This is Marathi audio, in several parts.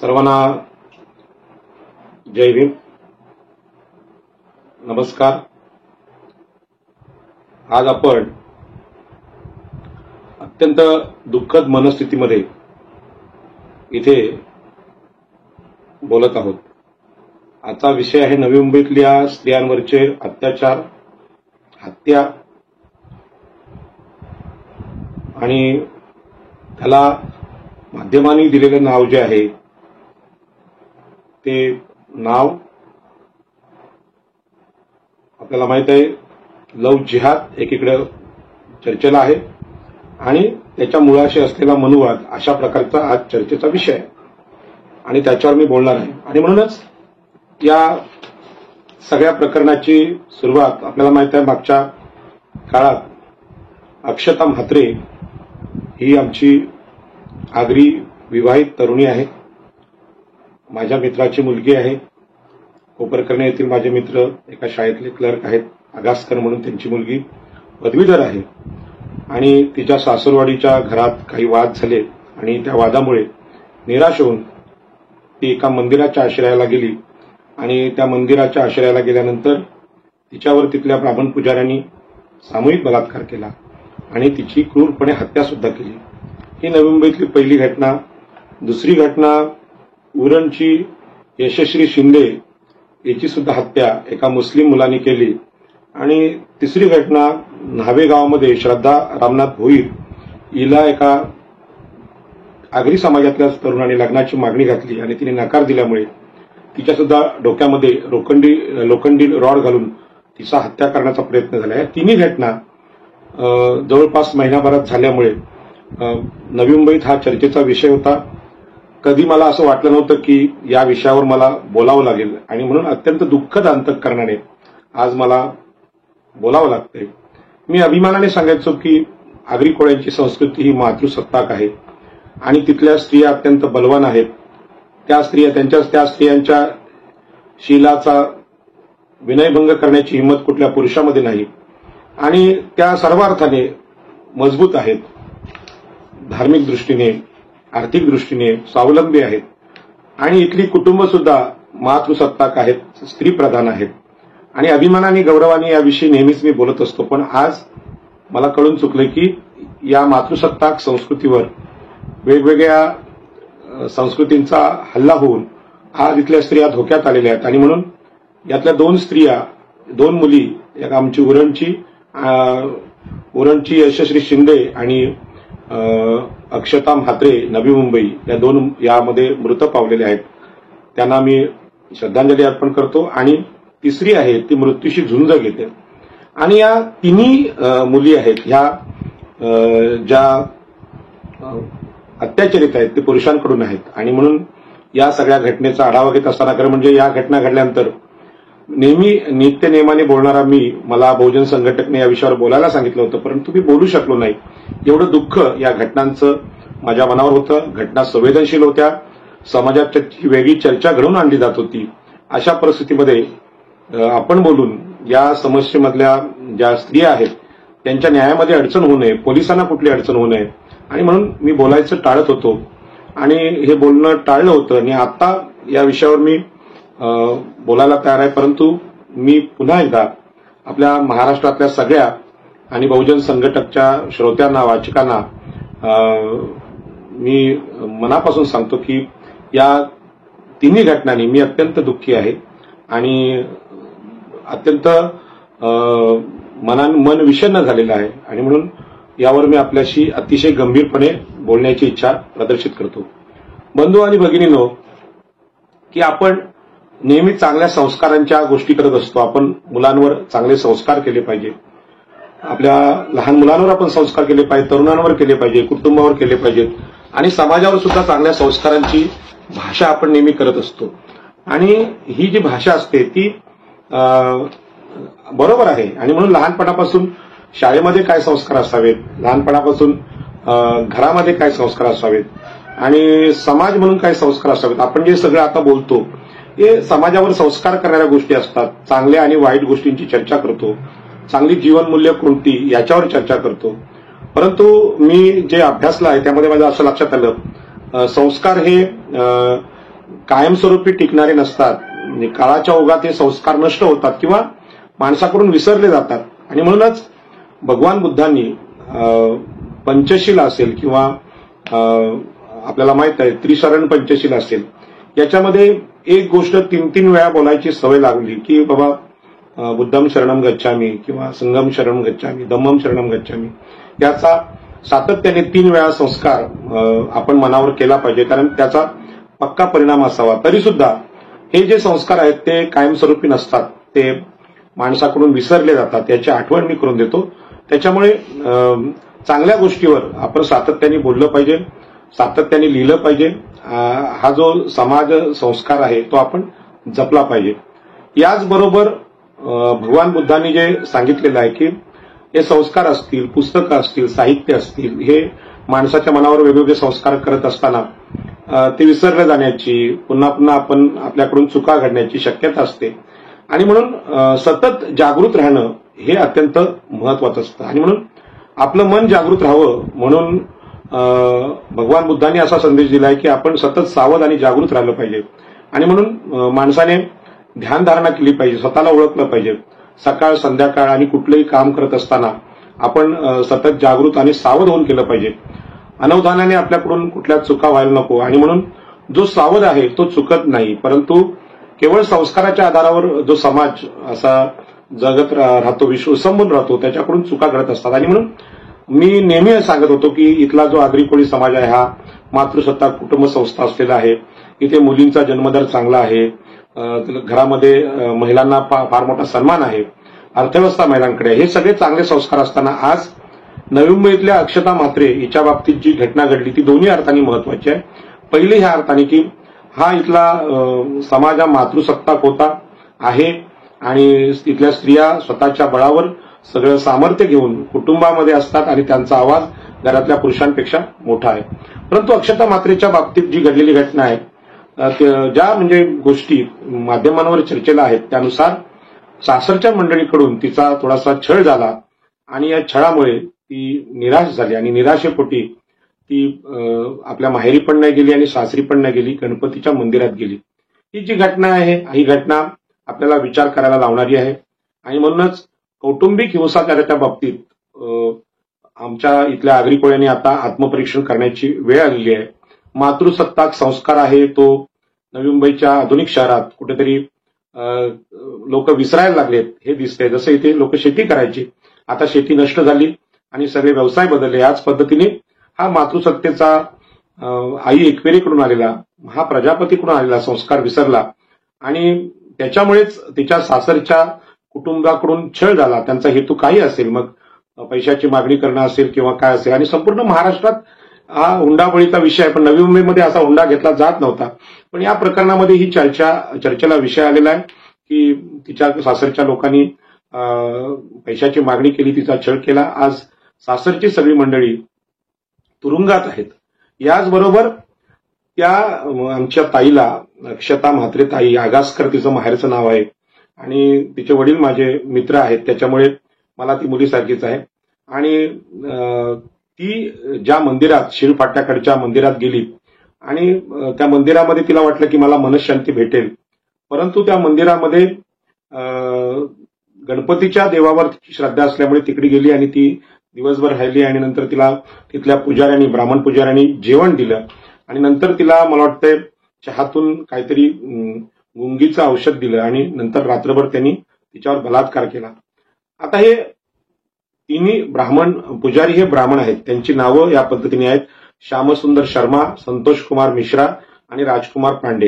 सर्वांना जय भीम, नमस्कार। आज आपण अत्यंत दुःखद मनस्थितीमध्ये इथे बोलत आहोत। आजचा विषय आहे नवी मुंबईतल्या स्त्रियांवरचे अत्याचार, हत्या आणि त्याला माध्यमांनी दिलेलं नाव जे आहे ते नाव आपल्याला माहित आहे, लव्ह जिहाद एकीकडे चर्चेला आहे आणि त्याच्या मुळाशी असलेला मनुवाद अशा प्रकारचा आज चर्चेचा विषय आहे आणि त्याच्यावर मी बोलणार आहे। आणि म्हणूनच या सगळ्या प्रकरणाची सुरुवात आपल्याला माहित आहे, मागच्या काळात अक्षता म्हात्रे ही आमची आगरी विवाहित तरुणी आहे, माझ्या मित्राची मुलगी आहे। कोपरकर्णे येथील माझे मित्र एका शाळेतले क्लर्क आहेत, आगासकर म्हणून त्यांची मुलगी पदवीधर आहे आणि तिच्या सासरवाडीच्या घरात काही वाद झाले आणि त्या वादामुळे निराश होऊन ती एका मंदिराच्या आश्रयाला गेली आणि त्या मंदिराच्या आश्रयाला गेल्यानंतर तिच्यावर तिथल्या ब्राह्मण पुजाऱ्यांनी सामूहिक बलात्कार केला आणि तिची क्रूरपणे हत्या सुद्धा केली। ही नवी मुंबईतली पहिली घटना। दुसरी घटना उरणची यशश्री शिंदे याची सुद्धा हत्या एका मुस्लिम मुलाने केली आणि तिसरी घटना न्हावे गावामध्ये श्रद्धा रामनाथ भोईर हिला एका आगरी समाजातल्या तरुणाने लग्नाची मागणी घातली आणि तिने नकार दिल्यामुळे तिच्या सुद्धा डोक्यामध्ये लोखंडी रॉड घालून तिचा हत्या करण्याचा प्रयत्न झाला। या तिन्ही घटना जवळपास महिनाभरात झाल्यामुळे नवी मुंबईत हा चर्चेचा विषय होता। कधी मला असं वाटलं नव्हतं की या विषयावर मला बोलावं लागेल आणि म्हणून अत्यंत दुःखद अंतःकरणाने आज मला बोलावं लागतंय। मी अभिमानाने सांगायचो की आगरी कोळ्यांची संस्कृती ही मातृसत्ताक आहे आणि तिथल्या स्त्रिया अत्यंत बलवान आहेत। त्या स्त्रियांच्या शीलाचा विनयभंग करण्याची हिंमत कुठल्या पुरुषामध्ये नाही आणि त्या सर्व अर्थाने मजबूत आहेत, धार्मिक दृष्टीने, आर्थिक दृष्टीने स्वावलंबी आहेत आणि इथली कुटुंब सुद्धा मातृसत्ताक आहेत, स्त्रीप्रधान आहेत आणि अभिमानाने गौरवाने याविषयी नेहमीच मी बोलत असतो। पण आज मला कळून चुकलं की या मातृसत्ताक संस्कृतीवर वेगवेगळ्या संस्कृतींचा हल्ला होऊन आज इथल्या स्त्रिया धोक्यात आलेल्या आहेत आणि म्हणून यातल्या दोन मुली, एक आमची उरणची यशश्री शिंदे आणि अक्षता म्हात्रे नवी मुंबई यामध्ये मृत पावलेले आहेत, त्यांना मी श्रद्धांजली अर्पण करतो। आणि तिसरी आहे ती मृत्यूशी झुंज घेते आणि या तिन्ही मुली आहेत ह्या ज्या अत्याचारित आहेत ते पुरुषांकडून आहेत आणि म्हणून या सगळ्या घटनेचा आढावा घेत असताना खरं म्हणजे या घटना घडल्यानंतर नेहमी नित्यनेमाने बोलणारा मला बहुजन संघटकने या विषयावर बोलायला सांगितलं होतं, परंतु मी बोलू शकलो नाही। एवढं दुःख या घटनांचं माझ्या मनावर होतं। घटना संवेदनशील होत्या, समाजात वेगळी चर्चा घडवून आणली जात होती। अशा परिस्थितीमध्ये आपण बोलून या समस्येमधल्या ज्या स्त्रिया आहेत त्यांच्या न्यायामध्ये अडचण होऊ नये, पोलिसांना कुठली अडचण होऊ नये आणि म्हणून मी बोलायचं टाळत होतो आणि हे बोलणं टाळलं होतं आणि आता या विषयावर मी बोलायला तयार आहे। परंतु मी पुन्हा एकदा आपल्या महाराष्ट्रातल्या सगळ्या आणि बहुजन संघटकच्या श्रोत्यांना, वाचकांना मी मनापासून सांगतो की या तिन्ही घटनांनी मी अत्यंत दुःखी आहे आणि अत्यंत मन विषण्ण झालेलं आहे आणि म्हणून यावर मी आपल्याशी अतिशय गंभीरपणे बोलण्याची इच्छा प्रदर्शित करतो। बंधू आणि भगिनींनो, की आपण नेहमी चांगल्या संस्कारांच्या गोष्टी करत असतो। आपण मुलांवर चांगले संस्कार केले पाहिजे, आपल्या लहान मुलांवर आपण संस्कार केले पाहिजे, तरुणांवर केले पाहिजे, कुटुंबावर केले पाहिजेत आणि समाजावर सुद्धा चांगल्या संस्कारांची भाषा आपण नेहमी करत असतो। आणि ही जी भाषा असते ती बरोबर आहे आणि म्हणून लहानपणापासून शाळेमध्ये काय संस्कार असावेत, लहानपणापासून घरामध्ये काय संस्कार असावेत आणि समाज म्हणून काय संस्कार असावेत, आपण जे सगळं आता बोलतो हे समाजावर संस्कार करणाऱ्या गोष्टी असतात। चांगल्या आणि वाईट गोष्टींची चर्चा करतो, चांगली जीवनमूल्य कोणती याच्यावर चर्चा करतो। परंतु मी जे अभ्यासलं आहे त्यामध्ये माझं असं लक्षात आलं, संस्कार हे कायमस्वरूपी टिकणारे नसतात. म्हणजे काळाच्या ओघात हे संस्कार नष्ट होतात किंवा माणसाकडून विसरले जातात. आणि म्हणूनच भगवान बुद्धांनी पंचशील असेल किंवा आपल्याला माहित आहे त्रिशरण पंचशील असेल, याच्यामध्ये एक गोष्ट 3-3 वेळा बोलायची सवय लागली की बाबा बुद्धम शरणम गच्छामी किंवा संघम शरणम गच्छामी, धम्मम शरणम गच्छामी. याचा सातत्याने 3 वेळा संस्कार आपण मनावर केला पाहिजे, कारण त्याचा पक्का परिणाम असावा. तरी सुद्धा हे जे संस्कार आहेत ते कायमस्वरूपी नसतात, ते माणसाकडून विसरले जातात. याची आठवण मी करून देतो. त्याच्यामुळे चांगल्या गोष्टीवर आपण सातत्याने बोललं पाहिजे, सातत्याने लिहिलं पाहिजे. हा जो समाज संस्कार आहे तो आपण जपला पाहिजे. याचबरोबर भगवान बुद्धांनी जे सांगितलेलं आहे की हे संस्कार असतील, पुस्तकं असतील, साहित्य असतील, हे माणसाच्या मनावर वेगवेगळे संस्कार करत असताना ते विसरले जाण्याची, पुन्हा पुन्हा आपण आपल्याकडून चुका घडण्याची शक्यता असते. आणि म्हणून सतत जागृत राहणं हे अत्यंत महत्वाचं असतं. आणि म्हणून आपलं मन जागृत राहावं म्हणून भगवान बुद्धांनी असा संदेश दिलाय की आपण सतत सावध आणि जागृत राहिलं पाहिजे. आणि म्हणून माणसाने ध्यानधारणा केली पाहिजे, स्वतःला ओळखलं पाहिजे. सकाळ संध्याकाळ आणि कुठलंही काम करत असताना आपण सतत जागृत आणि सावध होऊन केलं पाहिजे. अनवधानाने आपल्याकडून कुठल्या चुका व्हायला नको. आणि म्हणून जो सावध आहे तो चुकत नाही, परंतु केवळ संस्काराच्या आधारावर जो समाज असा जगत राहतो, विश्व संबून राहतो, त्याच्याकडून चुका घडत असतात. आणि म्हणून मी नेहमी सांगत होतो की इथला जो आगरी कोळी समाज आहे हा मातृसत्ताक कुटुंब संस्था असलेला आहे. इथे मुलींचा जन्मदर चांगला आहे, घरामध्ये महिलांना फार मोठा सन्मान आहे, अर्थव्यवस्था महिलांकडे. हे सगळे चांगले संस्कार असताना आज नवी मुंबईतल्या अक्षता म्हात्रे हिच्या बाबतीत जी घटना घडली ती दोन्ही अर्थाने महत्वाची आहे. पहिली ह्या अर्थाने की हा इथला समाज हा मातृसत्ताक होता आहे आणि तिथल्या स्त्रिया स्वतःच्या बळावर सगळं सामर्थ्य घेऊन कुटुंबामध्ये असतात आणि त्यांचा आवाज घरातल्या पुरुषांपेक्षा मोठा आहे. परंतु अक्षता म्हात्रेच्या बाबतीत जी घडलेली घटना आहे, ज्या म्हणजे गोष्टी माध्यमांवर चर्चेला आहेत, त्यानुसार सासरच्या मंडळीकडून तिचा थोडासा छळ झाला आणि या छळामुळे ती निराश झाली आणि निराशेपोटी ती आपल्या माहेरी पण नाही गेली आणि सासरी पण नाही गेली, गणपतीच्या मंदिरात गेली. ही जी घटना आहे ही घटना आपल्याला विचार करायला लावणारी आहे. आणि म्हणूनच कौटुंबिक हिंसाचाराच्या बाबतीत आमच्या इथल्या आगरी कोळ्यांनी आता आत्मपरीक्षण करण्याची वेळ आलेली आहे. मातृसत्ताक संस्कार आहे तो नवी मुंबईच्या आधुनिक शहरात कुठेतरी लोक विसरायला लागलेत हे दिसतंय. जसं इथे लोक शेती करायची, आता शेती नष्ट झाली आणि सगळे व्यवसाय बदलले. याच पद्धतीने हा मातृसत्तेचा आई एकवेरीकडून आलेला, हा प्रजापतीकडून आलेला संस्कार विसरला आणि त्याच्यामुळेच तिच्या सासरच्या कुटुंबाकडून छळ झाला. त्यांचा हेतू काही असेल, मग पैशाची मागणी करणं असेल किंवा काय असेल. आणि संपूर्ण महाराष्ट्रात हा हुंडाबळीचा विषय आहे, पण नवी मुंबईमध्ये असा हुंडा घेतला जात नव्हता. पण या प्रकरणामध्ये ही चर्चेला विषय आलेला आहे की तिच्या सासरच्या लोकांनी पैशाची मागणी केली, तिचा छळ केला. आज सासरची सगळी मंडळी तुरुंगात आहेत. याचबरोबर त्या आमच्या ताईला, अक्षता म्हात्रे ताई आगासकर तिचं माहेरचं नाव आहे आणि तिचे वडील माझे मित्र आहेत, त्याच्यामुळे मला ती मुलीसारखीच आहे. आणि ती ज्या मंदिरात शिळफाट्याकडच्या मंदिरात गेली आणि त्या मंदिरामध्ये तिला वाटलं की मला मनशांती भेटेल, परंतु त्या मंदिरामध्ये गणपतीच्या देवावर श्रद्धा असल्यामुळे तिकडे गेली आणि ती दिवसभर राहिली आणि नंतर तिला तिथल्या पुजाऱ्यांनी, ब्राह्मण पुजाऱ्यांनी जेवण दिलं आणि नंतर तिला मला वाटतंय चहातून काहीतरी गुंगीचं औषध दिलं आणि नंतर रात्रभर त्यांनी तिच्यावर बलात्कार केला. आता हे तिन्ही ब्राह्मण पुजारी हे ब्राह्मण आहेत, त्यांची नावं या पद्धतीने आहेत: श्यामसुंदर शर्मा, संतोष कुमार मिश्रा आणि राजकुमार पांडे.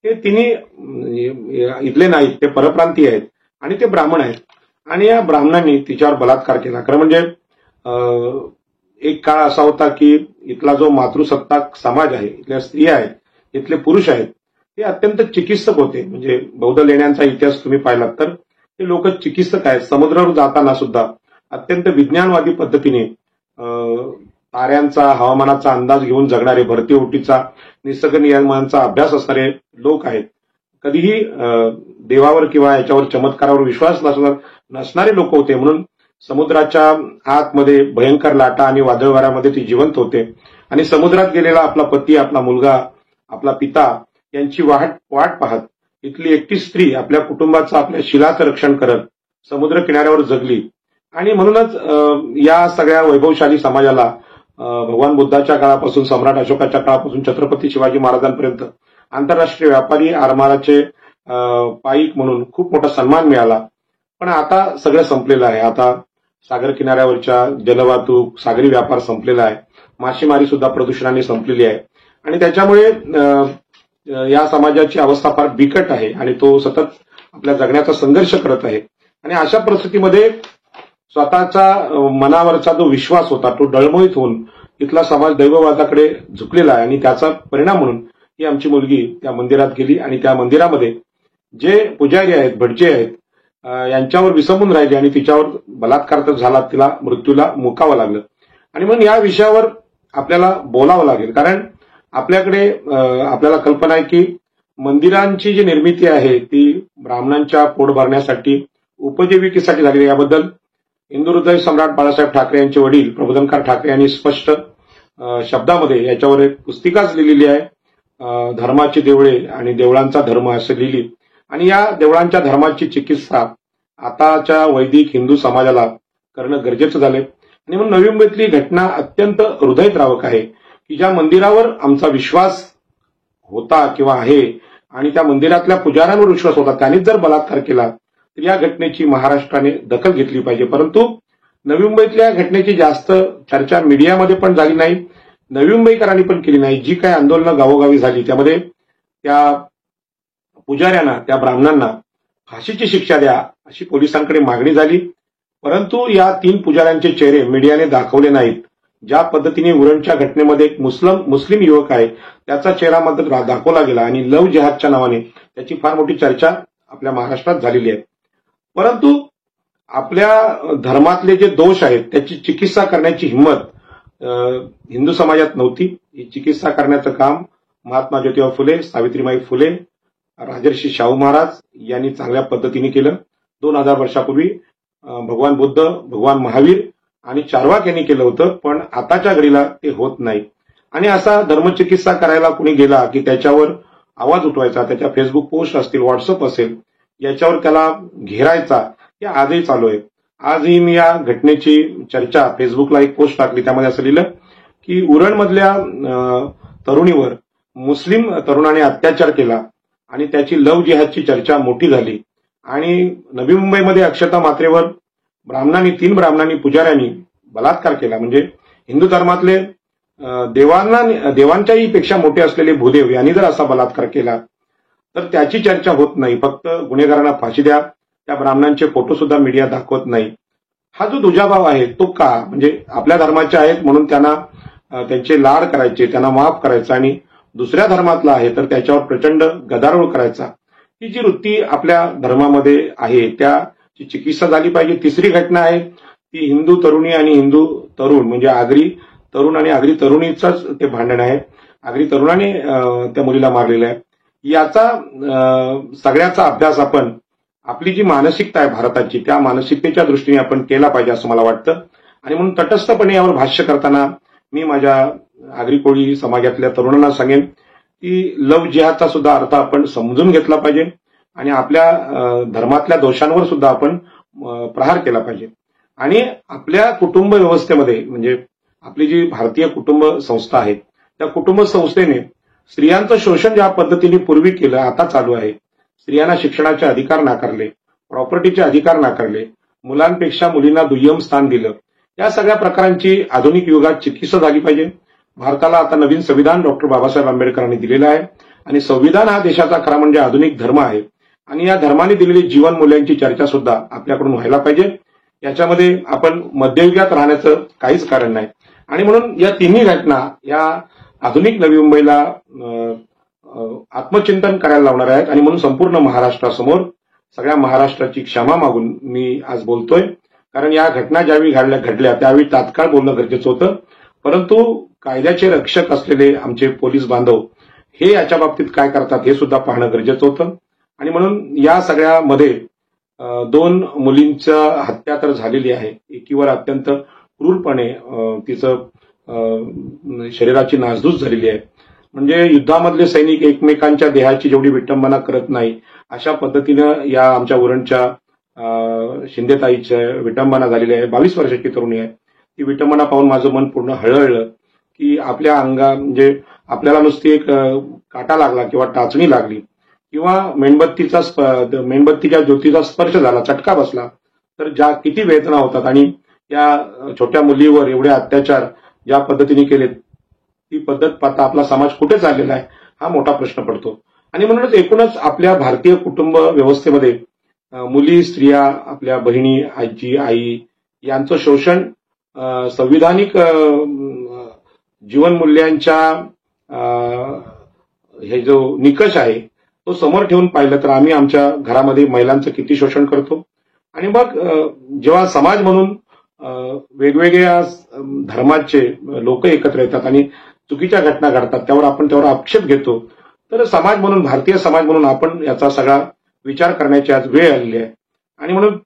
हे तिन्ही इथले नाहीत, ते परप्रांतीय आहेत आणि ते ब्राह्मण आहेत. आणि या ब्राह्मणांनी तिच्यावर बलात्कार केला. खरं म्हणजे एक काळ असा होता की इथला जो मातृसत्ताक समाज आहे, इथल्या स्त्रिया आहेत, इथले पुरुष आहेत, ते अत्यंत चिकित्सक होते. म्हणजे बौद्ध लेण्यांचा इतिहास तुम्ही पाहिलात तर ते लोक चिकित्सक आहेत. समुद्रावर जाताना सुद्धा अत्यंत विज्ञानवादी पद्धतीने ताऱ्यांचा, हवामानाचा अंदाज घेऊन जगणारे, भरती ओटीचा, निसर्ग नियमांचा अभ्यास असणारे लोक आहेत. कधीही देवावर किंवा याच्यावर चमत्कारावर विश्वास नसणारे लोक होते. म्हणून समुद्राच्या आतमध्ये भयंकर लाटा आणि वादळ वाऱ्यामध्ये ते जिवंत होते आणि समुद्रात गेलेला आपला पती, आपला मुलगा, आपला पिता यांची वाट पाहत इथली एकटी स्त्री आपल्या कुटुंबाचं, आपल्या शिलाचं रक्षण करत समुद्र किनाऱ्यावर जगली. आणि म्हणूनच या सगळ्या वैभवशाली समाजाला भगवान बुद्धाच्या काळापासून, सम्राट अशोकाच्या काळापासून छत्रपती शिवाजी महाराजांपर्यंत आंतरराष्ट्रीय व्यापारी आरमाराचे पाईक म्हणून खूप मोठा सन्मान मिळाला. पण आता सगळं संपलेलं आहे. आता सागर किनाऱ्यावरच्या जलवाहतूक, सागरी व्यापार संपलेला आहे. मासेमारी सुद्धा प्रदूषणाने संपलेली आहे. आणि त्याच्यामुळे या समाजाची अवस्था फार बिकट आहे आणि तो सतत आपल्या जगण्याचा संघर्ष करत आहे. आणि अशा परिस्थितीमध्ये स्वतःचा मनावरचा जो विश्वास होता तो डळमळीत होऊन इथला समाज दैववादाकडे झुकलेला आहे. आणि त्याचा परिणाम म्हणून ही आमची मुलगी त्या मंदिरात गेली आणि त्या मंदिरामध्ये जे पुजारी आहेत, भटजे आहेत, यांच्यावर विसंबून राहिली आणि तिच्यावर बलात्कार तर झाला, तिला मृत्यूला मुकावं लागलं. आणि म्हणून या विषयावर आपल्याला बोलावं लागेल, कारण आपल्याला कल्पना आहे की मंदिरांची जी निर्मिती आहे ती ब्राह्मणांच्या पोट भरण्यासाठी, उपजीविकेसाठी झालेली. याबद्दल हिंदू हृदय सम्राट बाळासाहेब ठाकरे यांचे वडील प्रबोधनकार ठाकरे यांनी स्पष्ट शब्दामध्ये याच्यावर एक पुस्तिकाच लिहिलेली आहे, धर्माची देवळे आणि देवळांचा धर्म असं लिहिली. आणि या देवळांच्या धर्माची चिकित्सा आताच्या वैदिक हिंदू समाजाला करणं गरजेचं झालंय. आणि म्हणून नवी मुंबईतली घटना अत्यंत हृदयद्रावक आहे की ज्या मंदिरावर आमचा विश्वास होता किंवा आहे आणि त्या मंदिरातल्या पुजाऱ्यांवर विश्वास होता, त्यांनीच जर बलात्कार केला तर या घटनेची महाराष्ट्राने दखल घेतली पाहिजे. परंतु नवी मुंबईतल्या घटनेची जास्त चर्चा मीडियामध्ये पण झाली नाही, नवी मुंबईकरांनी पण केली नाही. जी काही आंदोलनं गावोगावी झाली त्यामध्ये त्या पुजाऱ्यांना, त्या ब्राह्मणांना फाशीची शिक्षा द्या अशी पोलिसांकडे मागणी झाली. परंतु या 3 पुजाऱ्यांचे चेहरे मीडियाने दाखवले नाहीत. ज्या पद्धतीने उरणच्या घटनेमध्ये एक मुस्लिम युवक आहे त्याचा चेहरा मात्र दाखवला गेला आणि लव्ह जिहादच्या नावाने त्याची फार मोठी चर्चा आपल्या महाराष्ट्रात झालेली आहे. परंतु आपल्या धर्मातले जे दोष आहेत त्याची चिकित्सा करण्याची हिंमत हिंदू समाजात नव्हती. ही चिकित्सा करण्याचं काम महात्मा ज्योतिबा फुले, सावित्रीबाई फुले, राजर्षी शाहू महाराज यांनी चांगल्या पद्धतीने केलं. 2000 वर्षापूर्वी भगवान बुद्ध, भगवान महावीर आणि चार्वाक यांनी केलं होतं. पण आताच्या घडीला ते होत नाही. आणि असा धर्मचिकित्सा करायला कुणी गेला की त्याच्यावर आवाज उठवायचा, त्याच्या फेसबुक पोस्ट असतील, व्हॉट्सअप असेल, याच्यावर त्याला घेरायचा, हे आजही चालू आहे. आजही मी या घटनेची चर्चा फेसबुकला एक पोस्ट टाकली, त्यामध्ये असं लिहिलं की उरणमधल्या तरुणीवर मुस्लिम तरुणाने अत्याचार केला आणि त्याची लव्ह जिहादची चर्चा मोठी झाली. आणि नवी मुंबईमध्ये अक्षता मात्रेवर 3 ब्राह्मणांनी, पुजाऱ्यांनी बलात्कार केला. म्हणजे हिंदू धर्मातले देवांच्याही पेक्षा मोठे असलेले भूदेव यांनी जर असा बलात्कार केला तर त्याची चर्चा होत नाही. फक्त गुन्हेगारांना फाशी द्या, त्या ब्राह्मणांचे फोटो सुद्धा मीडिया दाखवत नाही. हा जो दुजाभाव आहे तो का? म्हणजे आपल्या धर्माचे आहेत म्हणून त्यांना त्यांचे लाड करायचे, त्यांना माफ करायचं, आणि दुसऱ्या धर्मातला आहे तर त्याच्यावर प्रचंड गदारोळ करायचा, ही जी वृत्ती आपल्या धर्मामध्ये आहे त्याची चिकित्सा झाली पाहिजे. तिसरी घटना आहे ती हिंदू तरुणी आणि हिंदू तरुण, म्हणजे आगरी तरुण आणि आगरी तरुणीचाच ते भांडण आहे. आगरी तरुणाने त्या मुलीला मारलेलं आहे. याचा सगळ्याचा अभ्यास आपण, आपली जी मानसिकता आहे भारताची, त्या मानसिकतेच्या दृष्टीने आपण केला पाहिजे असं मला वाटतं. आणि म्हणून तटस्थपणे यावर भाष्य करताना मी माझ्या आगरी कोळी समाजातल्या तरुणांना सांगेन की लव्ह जिहादचा सुद्धा अर्थ आपण समजून घेतला पाहिजे आणि आपल्या धर्मातल्या दोषांवर सुद्धा आपण प्रहार केला पाहिजे. आणि आपल्या कुटुंब व्यवस्थेमध्ये, म्हणजे आपली जी भारतीय कुटुंब संस्था आहे त्या कुटुंब संस्थेने स्त्रियांचं शोषण ज्या पद्धतीने पूर्वी केलं आता चालू आहे. स्त्रियांना शिक्षणाचे अधिकार नाकारले, प्रॉपर्टीचे अधिकार नाकारले, मुलांपेक्षा मुलींना दुय्यम स्थान दिलं. या सगळ्या प्रकारांची आधुनिक युगात चिकित्सा झाली पाहिजे. भारताला आता नवीन संविधान डॉक्टर बाबासाहेब आंबेडकरांनी दिलेलं आहे आणि संविधान हा देशाचा खरा म्हणजे आधुनिक धर्म आहे. आणि या धर्माने दिलेली जीवन मूल्यांची चर्चा सुद्धा आपल्याकडून व्हायला पाहिजे. याच्यामध्ये आपण मध्ययुगात राहण्याचं काहीच कारण नाही. आणि म्हणून या तिन्ही घटना या आधुनिक नवी मुंबईला आत्मचिंतन करायला लावणार आहेत. आणि म्हणून संपूर्ण महाराष्ट्रासमोर सगळ्या महाराष्ट्राची क्षमा मागून मी आज बोलतोय. कारण या घटना ज्यावेळी घडल्या त्यावेळी तात्काळ बोलणं गरजेचं होतं. परंतु कायद्याचे रक्षक असलेले आमचे पोलीस बांधव हे याच्या बाबतीत काय करतात हे सुद्धा पाहणं गरजेचं होतं. आणि म्हणून या सगळ्यामध्ये 2 मुलींच्या हत्या तर झालेली आहे. एकीवर अत्यंत क्रूरपणे तिचं शरीराची नासधूस झालेली आहे. म्हणजे युद्धामधले सैनिक एकमेकांच्या देहाची जेवढी विटंबना करत नाही अशा पद्धतीनं या आमच्या उरणच्या शिंदेताईच्या विटंबना झालेली आहे. 22 वर्षाची तरुणी आहे. ती विटंबना पाहून माझं मन पूर्ण हळहळलं की आपल्या म्हणजे आपल्याला नुसती एक काटा लागला किंवा टाचणी लागली किंवा मेणबत्तीच्या ज्योतीचा स्पर्श झाला, चटका बसला तर किती वेदना होतात. आणि या छोट्या मुलीवर एवढे अत्याचार ज्या पद्धतीने केलेत ती पद्धत पाहता आपला समाज कुठे चाललेला आहे हा मोठा प्रश्न पडतो. आणि म्हणूनच एकूणच आपल्या भारतीय कुटुंब व्यवस्थेमध्ये मुली, स्त्रिया, आपल्या बहिणी, आजी, आई यांचं शोषण संविधानिक जीवनमूल्यांच्या हे जो निकष आहे तो समोर ठेवून पाहिलं तर आम्ही आमच्या घरामध्ये महिलांचं किती शोषण करतो. आणि मग जेव्हा समाज म्हणून वेगवेगळ्या धर्माचे लोक एकत्र येतात आणि चुकीच्या घटना घडतात त्यावर आक्षेप घेतो, तर समाज म्हणून, भारतीय समाज म्हणून आपण याचा सगळा विचार करण्याची आज वेळ आलेली आहे. आणि म्हणून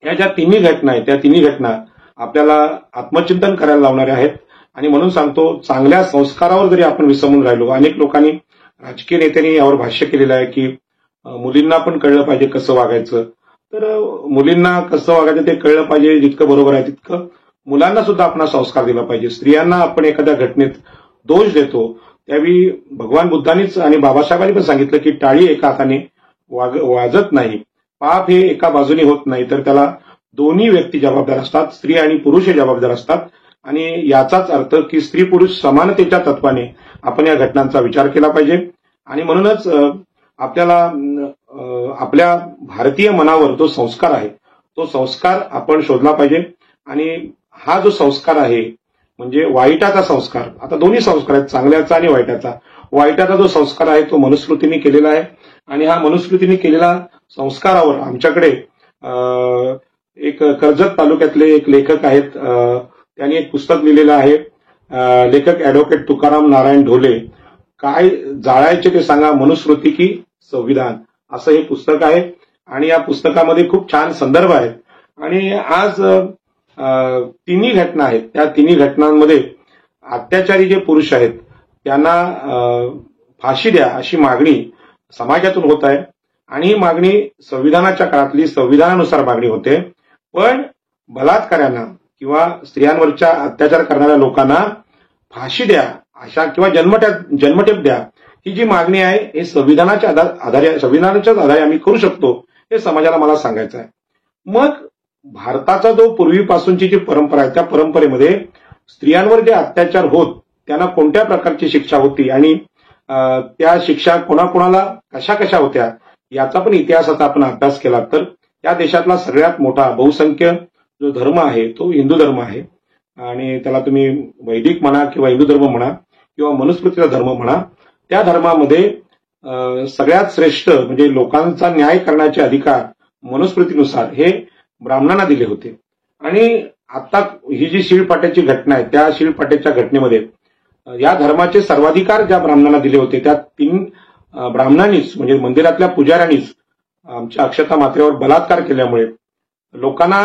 या ज्या तिन्ही घटना आहेत त्या तिन्ही घटना आपल्याला आत्मचिंतन करायला लावणाऱ्या आहेत. आणि म्हणून सांगतो, चांगल्या संस्कारावर जरी आपण विसंबून राहिलो, अनेक लोकांनी, राजकीय नेत्यांनी यावर भाष्य केलेलं आहे की मुलींना पण कळलं पाहिजे कसं वागायचं. तर मुलींना कसं वागायचं ते कळलं पाहिजे, जितकं बरोबर आहे तितकं मुलांना सुद्धा आपण संस्कार दिला पाहिजे. स्त्रियांना आपण एखाद्या घटनेत दोष देतो त्यावेळी भगवान बुद्धांनीच आणि बाबासाहेबांनी पण सांगितलं की टाळी एका हाताने वाजत नाही, पाप हे एका बाजूने होत नाही, तर त्याला दोन्ही व्यक्ती जबाबदार असतात, स्त्री आणि पुरुष हे जबाबदार असतात. आणि याचाच अर्थ की स्त्री पुरुष समानतेच्या तत्वाने आपण या घटनांचा विचार केला पाहिजे. आणि म्हणूनच आपल्याला आपल्या भारतीय मनावर जो संस्कार आहे तो संस्कार आपण शोधला पाहिजे. आणि हा जो संस्कार आहे म्हणजे वाईटाचा संस्कार, आता दोन्ही संस्कार आहेत, चांगल्याचा आणि वाईटाचा. वाईटाचा जो संस्कार आहे तो मनुस्मृतीने केलेला आहे. आणि हा मनुस्मृतीने केलेला संस्कारावर आमच्याकडे एक कर्जत तालुक्यातले एक लेखक आहेत, त्यांनी एक पुस्तक लिहिलेलं आहे. लेखक ऍडव्होकेट तुकाराम नारायण ढोले, काय जाळायचे ते सांगा, मनुस्मृती की संविधान, असं हे पुस्तक आहे. आणि या पुस्तकामध्ये खूप छान संदर्भ आहेत. आणि आज तिन्ही घटना आहेत, त्या तिन्ही घटनांमध्ये अत्याचारी जे पुरुष आहेत त्यांना फाशी द्या अशी मागणी समाजातून होत आहे. आणि ही मागणी संविधानाच्या काळातली संविधानानुसार मागणी होते. पण बलात्काऱ्यांना किंवा स्त्रियांवरच्या अत्याचार करणाऱ्या लोकांना फाशी द्या अशा किंवा जन्मठेप द्या ही जी मागणी आहे हे संविधानाच्याच आधारे आम्ही करू शकतो हे समाजाला मला सांगायचं आहे. मग भारताचा जो पूर्वीपासूनची जी परंपरा आहे त्या परंपरेमध्ये स्त्रियांवर जे अत्याचार होत त्यांना कोणत्या प्रकारची शिक्षा होती आणि त्या शिक्षा कोणाकोणाला कशा कशा होत्या याचा पण इतिहासाचा आपण अभ्यास केला तर या देशातला सगळ्यात मोठा बहुसंख्य जो धर्म आहे तो हिंदू धर्म आहे. आणि त्याला तुम्ही वैदिक म्हणा किंवा हिंदू धर्म म्हणा किंवा मनुस्मृतीचा धर्म म्हणा, त्या धर्मामध्ये सगळ्यात श्रेष्ठ म्हणजे लोकांचा न्याय करण्याचे अधिकार मनुस्मृतीनुसार हे ब्राह्मणांना दिले होते. आणि आता ही जी शीळपाट्याची घटना आहे त्या शीळपाट्याच्या घटनेमध्ये या धर्माचे सर्वाधिकार ज्या ब्राह्मणांना दिले होते त्या 3 ब्राह्मणांनीच म्हणजे मंदिरातल्या पुजाऱ्यांनीच आमच्या अक्षता मात्रेवर बलात्कार केल्यामुळे लोकांना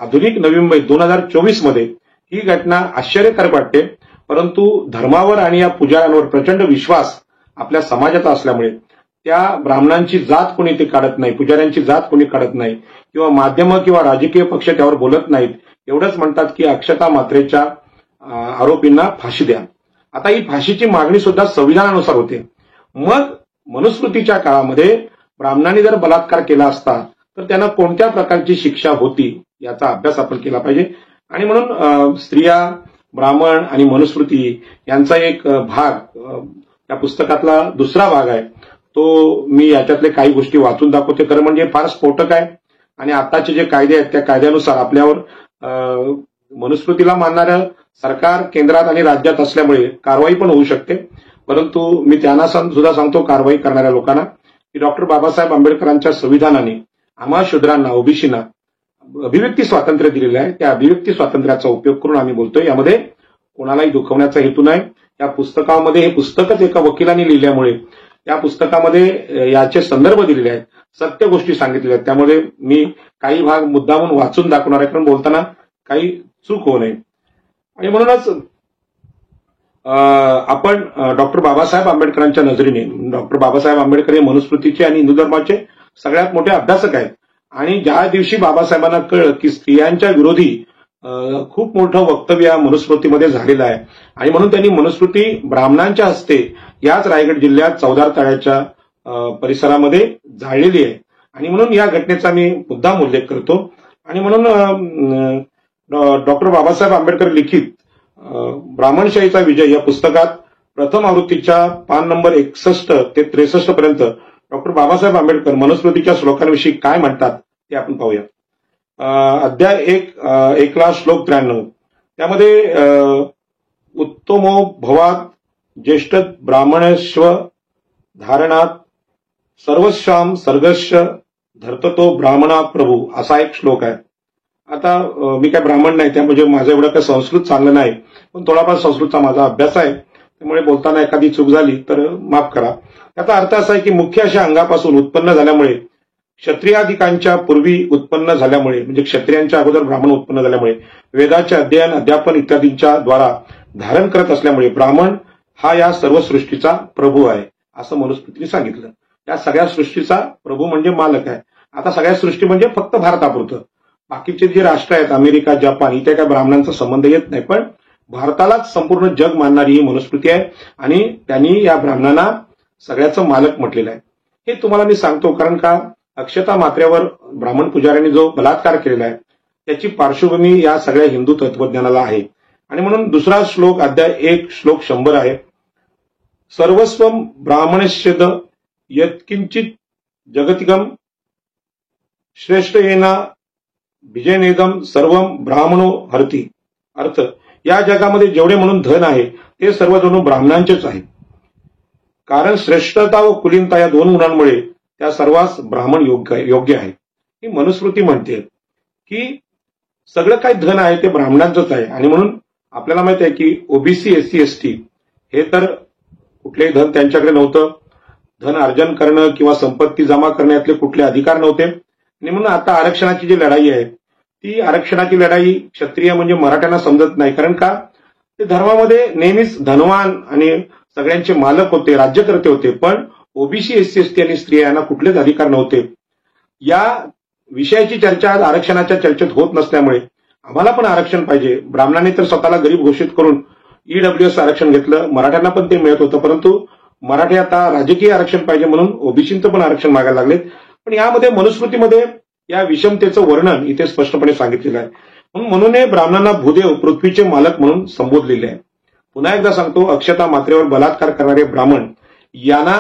आधुनिक नवी मुंबई 2024 मध्ये ही घटना आश्चर्यकारक वाटते. परंतु धर्मावर आणि या पुजाऱ्यांवर प्रचंड विश्वास आपल्या समाजाचा असल्यामुळे त्या ब्राह्मणांची जात कोणी ते काढत नाही, पुजाऱ्यांची जात कोणी काढत नाही किंवा माध्यम किंवा राजकीय पक्ष त्यावर बोलत नाहीत. एवढंच म्हणतात की अक्षता मात्रेच्या आरोपींना फाशी द्या. आता ही फाशीची मागणी सुद्धा संविधानानुसार होते. मग मनुस्मृतीच्या काळामध्ये ब्राह्मणांनी जर बलात्कार केला असता तर त्यांना कोणत्या प्रकारची शिक्षा होती याचा अभ्यास आपण केला पाहिजे. आणि म्हणून स्त्रिया, ब्राह्मण आणि मनुस्मृती यांचा एक भाग त्या पुस्तकातला दुसरा भाग आहे तो मी याच्यातले काही गोष्टी वाचून दाखवते. खरं म्हणजे फार स्फोटक आहे आणि आताचे जे कायदे आहेत त्या कायद्यानुसार आपल्यावर मनुस्मृतीला मानणारं सरकार केंद्रात आणि राज्यात असल्यामुळे कारवाई पण होऊ शकते. परंतु मी त्यांना सुद्धा सांगतो कारवाई करणाऱ्या लोकांना की डॉक्टर बाबासाहेब आंबेडकरांच्या संविधानाने आम्हा शूद्रांना, ओबीसींना अभिव्यक्ती स्वातंत्र्य दिलेलं आहे. त्या अभिव्यक्ती स्वातंत्र्याचा उपयोग करून आम्ही बोलतोय. यामध्ये कोणालाही दुखवण्याचा हेतू नाही. या पुस्तकामध्ये हे पुस्तकच एका वकिलांनी लिहिल्यामुळे या पुस्तकामध्ये याचे संदर्भ दिलेले आहेत, सत्य गोष्टी सांगितलेल्या आहेत. त्यामुळे मी काही भाग मुद्दामून वाचून दाखवणार आहे कारण बोलताना काही चूक होऊ नये. आणि म्हणूनच आपण डॉक्टर बाबासाहेब आंबेडकरांच्या नजरेने, डॉक्टर बाबासाहेब आंबेडकर हे मनुस्मृतीचे आणि हिंदू धर्माचे सगळ्यात मोठे अभ्यासक आहेत. आणि ज्या दिवशी बाबासाहेबांना कळलं की स्त्रियांच्या विरोधी खूप मोठं वक्तव्य या मनुस्मृतीमध्ये झालेलं आहे आणि म्हणून त्यांनी मनुस्मृती ब्राह्मणांच्या हस्ते याच रायगड जिल्ह्यात चौदार तळ्याच्या परिसरामध्ये जाळलेली आहे. आणि म्हणून या घटनेचा मी मुद्दाम उल्लेख करतो. आणि म्हणून डॉक्टर बाबासाहेब आंबेडकर लिखित ब्राह्मणशाहीचा विजय या पुस्तकात प्रथम आवृत्तीच्या पान नंबर 61 ते 63 पर्यंत डॉक्टर बाबासाहेब आंबेडकर मनुस्मृतीच्या श्लोकांविषयी काय म्हणतात ते आपण पाहूया. अध्याय 1 ला श्लोक 93, त्यामध्ये उत्तमो भवात ज्येष्ठ ब्राह्मणस्व धारणात सर्वस्वाम सर्गस्य धर्ततो ब्राह्मणा प्रभू असा एक श्लोक आहे. आता मी काय ब्राह्मण नाही, त्यामुळे माझं एवढं काही संस्कृत चांगलं नाही, पण थोडाफार संस्कृतचा माझा अभ्यास आहे, त्यामुळे बोलताना एखादी चूक झाली तर माफ करा. त्याचा अर्थ असा आहे की मुख्य अशा अंगापासून उत्पन्न झाल्यामुळे, क्षत्रियाधिकांच्या पूर्वी उत्पन्न झाल्यामुळे, म्हणजे क्षत्रियांच्या अगोदर ब्राह्मण उत्पन्न झाल्यामुळे, वेदाचे अध्ययन अध्यापन इत्यादींच्या द्वारा धारण करत असल्यामुळे ब्राह्मण हा या सर्व सृष्टीचा प्रभू आहे असं मनुस्मृतीने सांगितलं. या सगळ्या सृष्टीचा प्रभू म्हणजे मालक आहे. आता सगळ्या सृष्टी म्हणजे फक्त भारतापुरतं, बाकीचे जे राष्ट्र आहेत अमेरिका, जपान, इथे काय ब्राह्मणांचा संबंध येत नाही, पण भारतालाच संपूर्ण जग मानणारी ही मनुस्मृती आहे आणि त्यांनी या ब्राह्मणांना सगळ्याचं मालक म्हटलेलं आहे. हे तुम्हाला मी सांगतो कारण का अक्षता मात्र्यावर ब्राह्मण पुजाऱ्यांनी जो बलात्कार केलेला आहे त्याची पार्श्वभूमी या सगळ्या हिंदू तत्वज्ञानाला आहे. आणि म्हणून दुसरा श्लोक अध्याय 1 श्लोक 100 आहे. सर्वस्वम ब्राह्मणश्चेद यत्किंचित जगतिकम श्रेष्ठ येना विजयनेदम सर्वम ब्राह्मणो हरती. अर्थ, या जगामध्ये जेवढे म्हणून धन आहे ते सर्व जणू ब्राह्मणांचेच आहे, कारण श्रेष्ठता व कुलीनता या दोन गुणांमुळे त्या सर्वांस ब्राह्मण योग्य आहे. ही मनुस्मृती म्हणते की सगळं काही धन आहे ते ब्राह्मणांचंच आहे. आणि म्हणून आपल्याला माहित आहे की ओबीसी, एससी, एसटी हे तर कुठलेही धन त्यांच्याकडे नव्हतं. धन अर्जन करणं किंवा संपत्ती जमा करण्यातले कुठले अधिकार नव्हते. आणि म्हणून आता आरक्षणाची जी लढाई आहे ती आरक्षणाची लढाई क्षत्रिय म्हणजे मराठ्यांना समजत नाही, कारण का ते धर्मामध्ये नेहमीच धनवान आणि सगळ्यांचे मालक होते, राज्यकर्ते होते, पण ओबीसी, एससी, एसटी आणि स्त्रियांना कुठलेच अधिकार नव्हते. या विषयाची चर्चा आरक्षणाच्या चर्चेत होत नसल्यामुळे आम्हाला पण आरक्षण पाहिजे. ब्राह्मणांनी तर स्वतःला गरीब घोषित करून ईडब्ल्यूएस आरक्षण घेतलं, मराठ्यांना पण ते मिळत होतं, परंतु मराठी आता राजकीय आरक्षण पाहिजे म्हणून ओबीसींचं पण आरक्षण मागायला लागलेत. पण यामध्ये मनुस्मृतीमध्ये या विषमतेचं वर्णन इथे स्पष्टपणे सांगितलेलं आहे. म्हणून ब्राह्मणांना भूदेव, पृथ्वीचे मालक म्हणून संबोधलेले आहे. पुन्हा एकदा सांगतो, अक्षता मात्रेवर बलात्कार करणारे ब्राह्मण यांना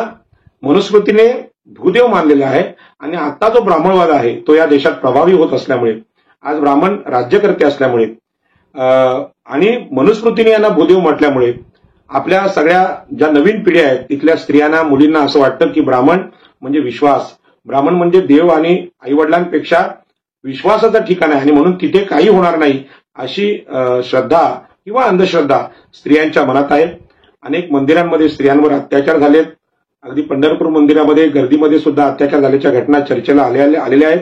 मनुस्मृतीने भूदेव मानलेला आहे. आणि आता जो ब्राह्मणवाद आहे तो या देशात प्रभावी होत असल्यामुळे, आज ब्राह्मण राज्यकर्ते असल्यामुळे आणि मनुस्मृतीने यांना भूदेव म्हटल्यामुळे आपल्या सगळ्या ज्या नवीन पिढ्या आहेत तिथल्या स्त्रियांना, मुलींना असं वाटतं की ब्राह्मण म्हणजे विश्वास, ब्राह्मण म्हणजे देव आणि आईवडिलांपेक्षा विश्वासाचं ठिकाण आहे आणि म्हणून तिथे काही होणार नाही अशी श्रद्धा किंवा अंधश्रद्धा स्त्रियांच्या मनात आहे. अनेक मंदिरांमध्ये स्त्रियांवर अत्याचार झालेत. अगदी पंढरपूर मंदिरामध्ये गर्दीमध्ये सुद्धा अत्याचार झाल्याच्या घटना चर्चेला आलेल्या आहेत.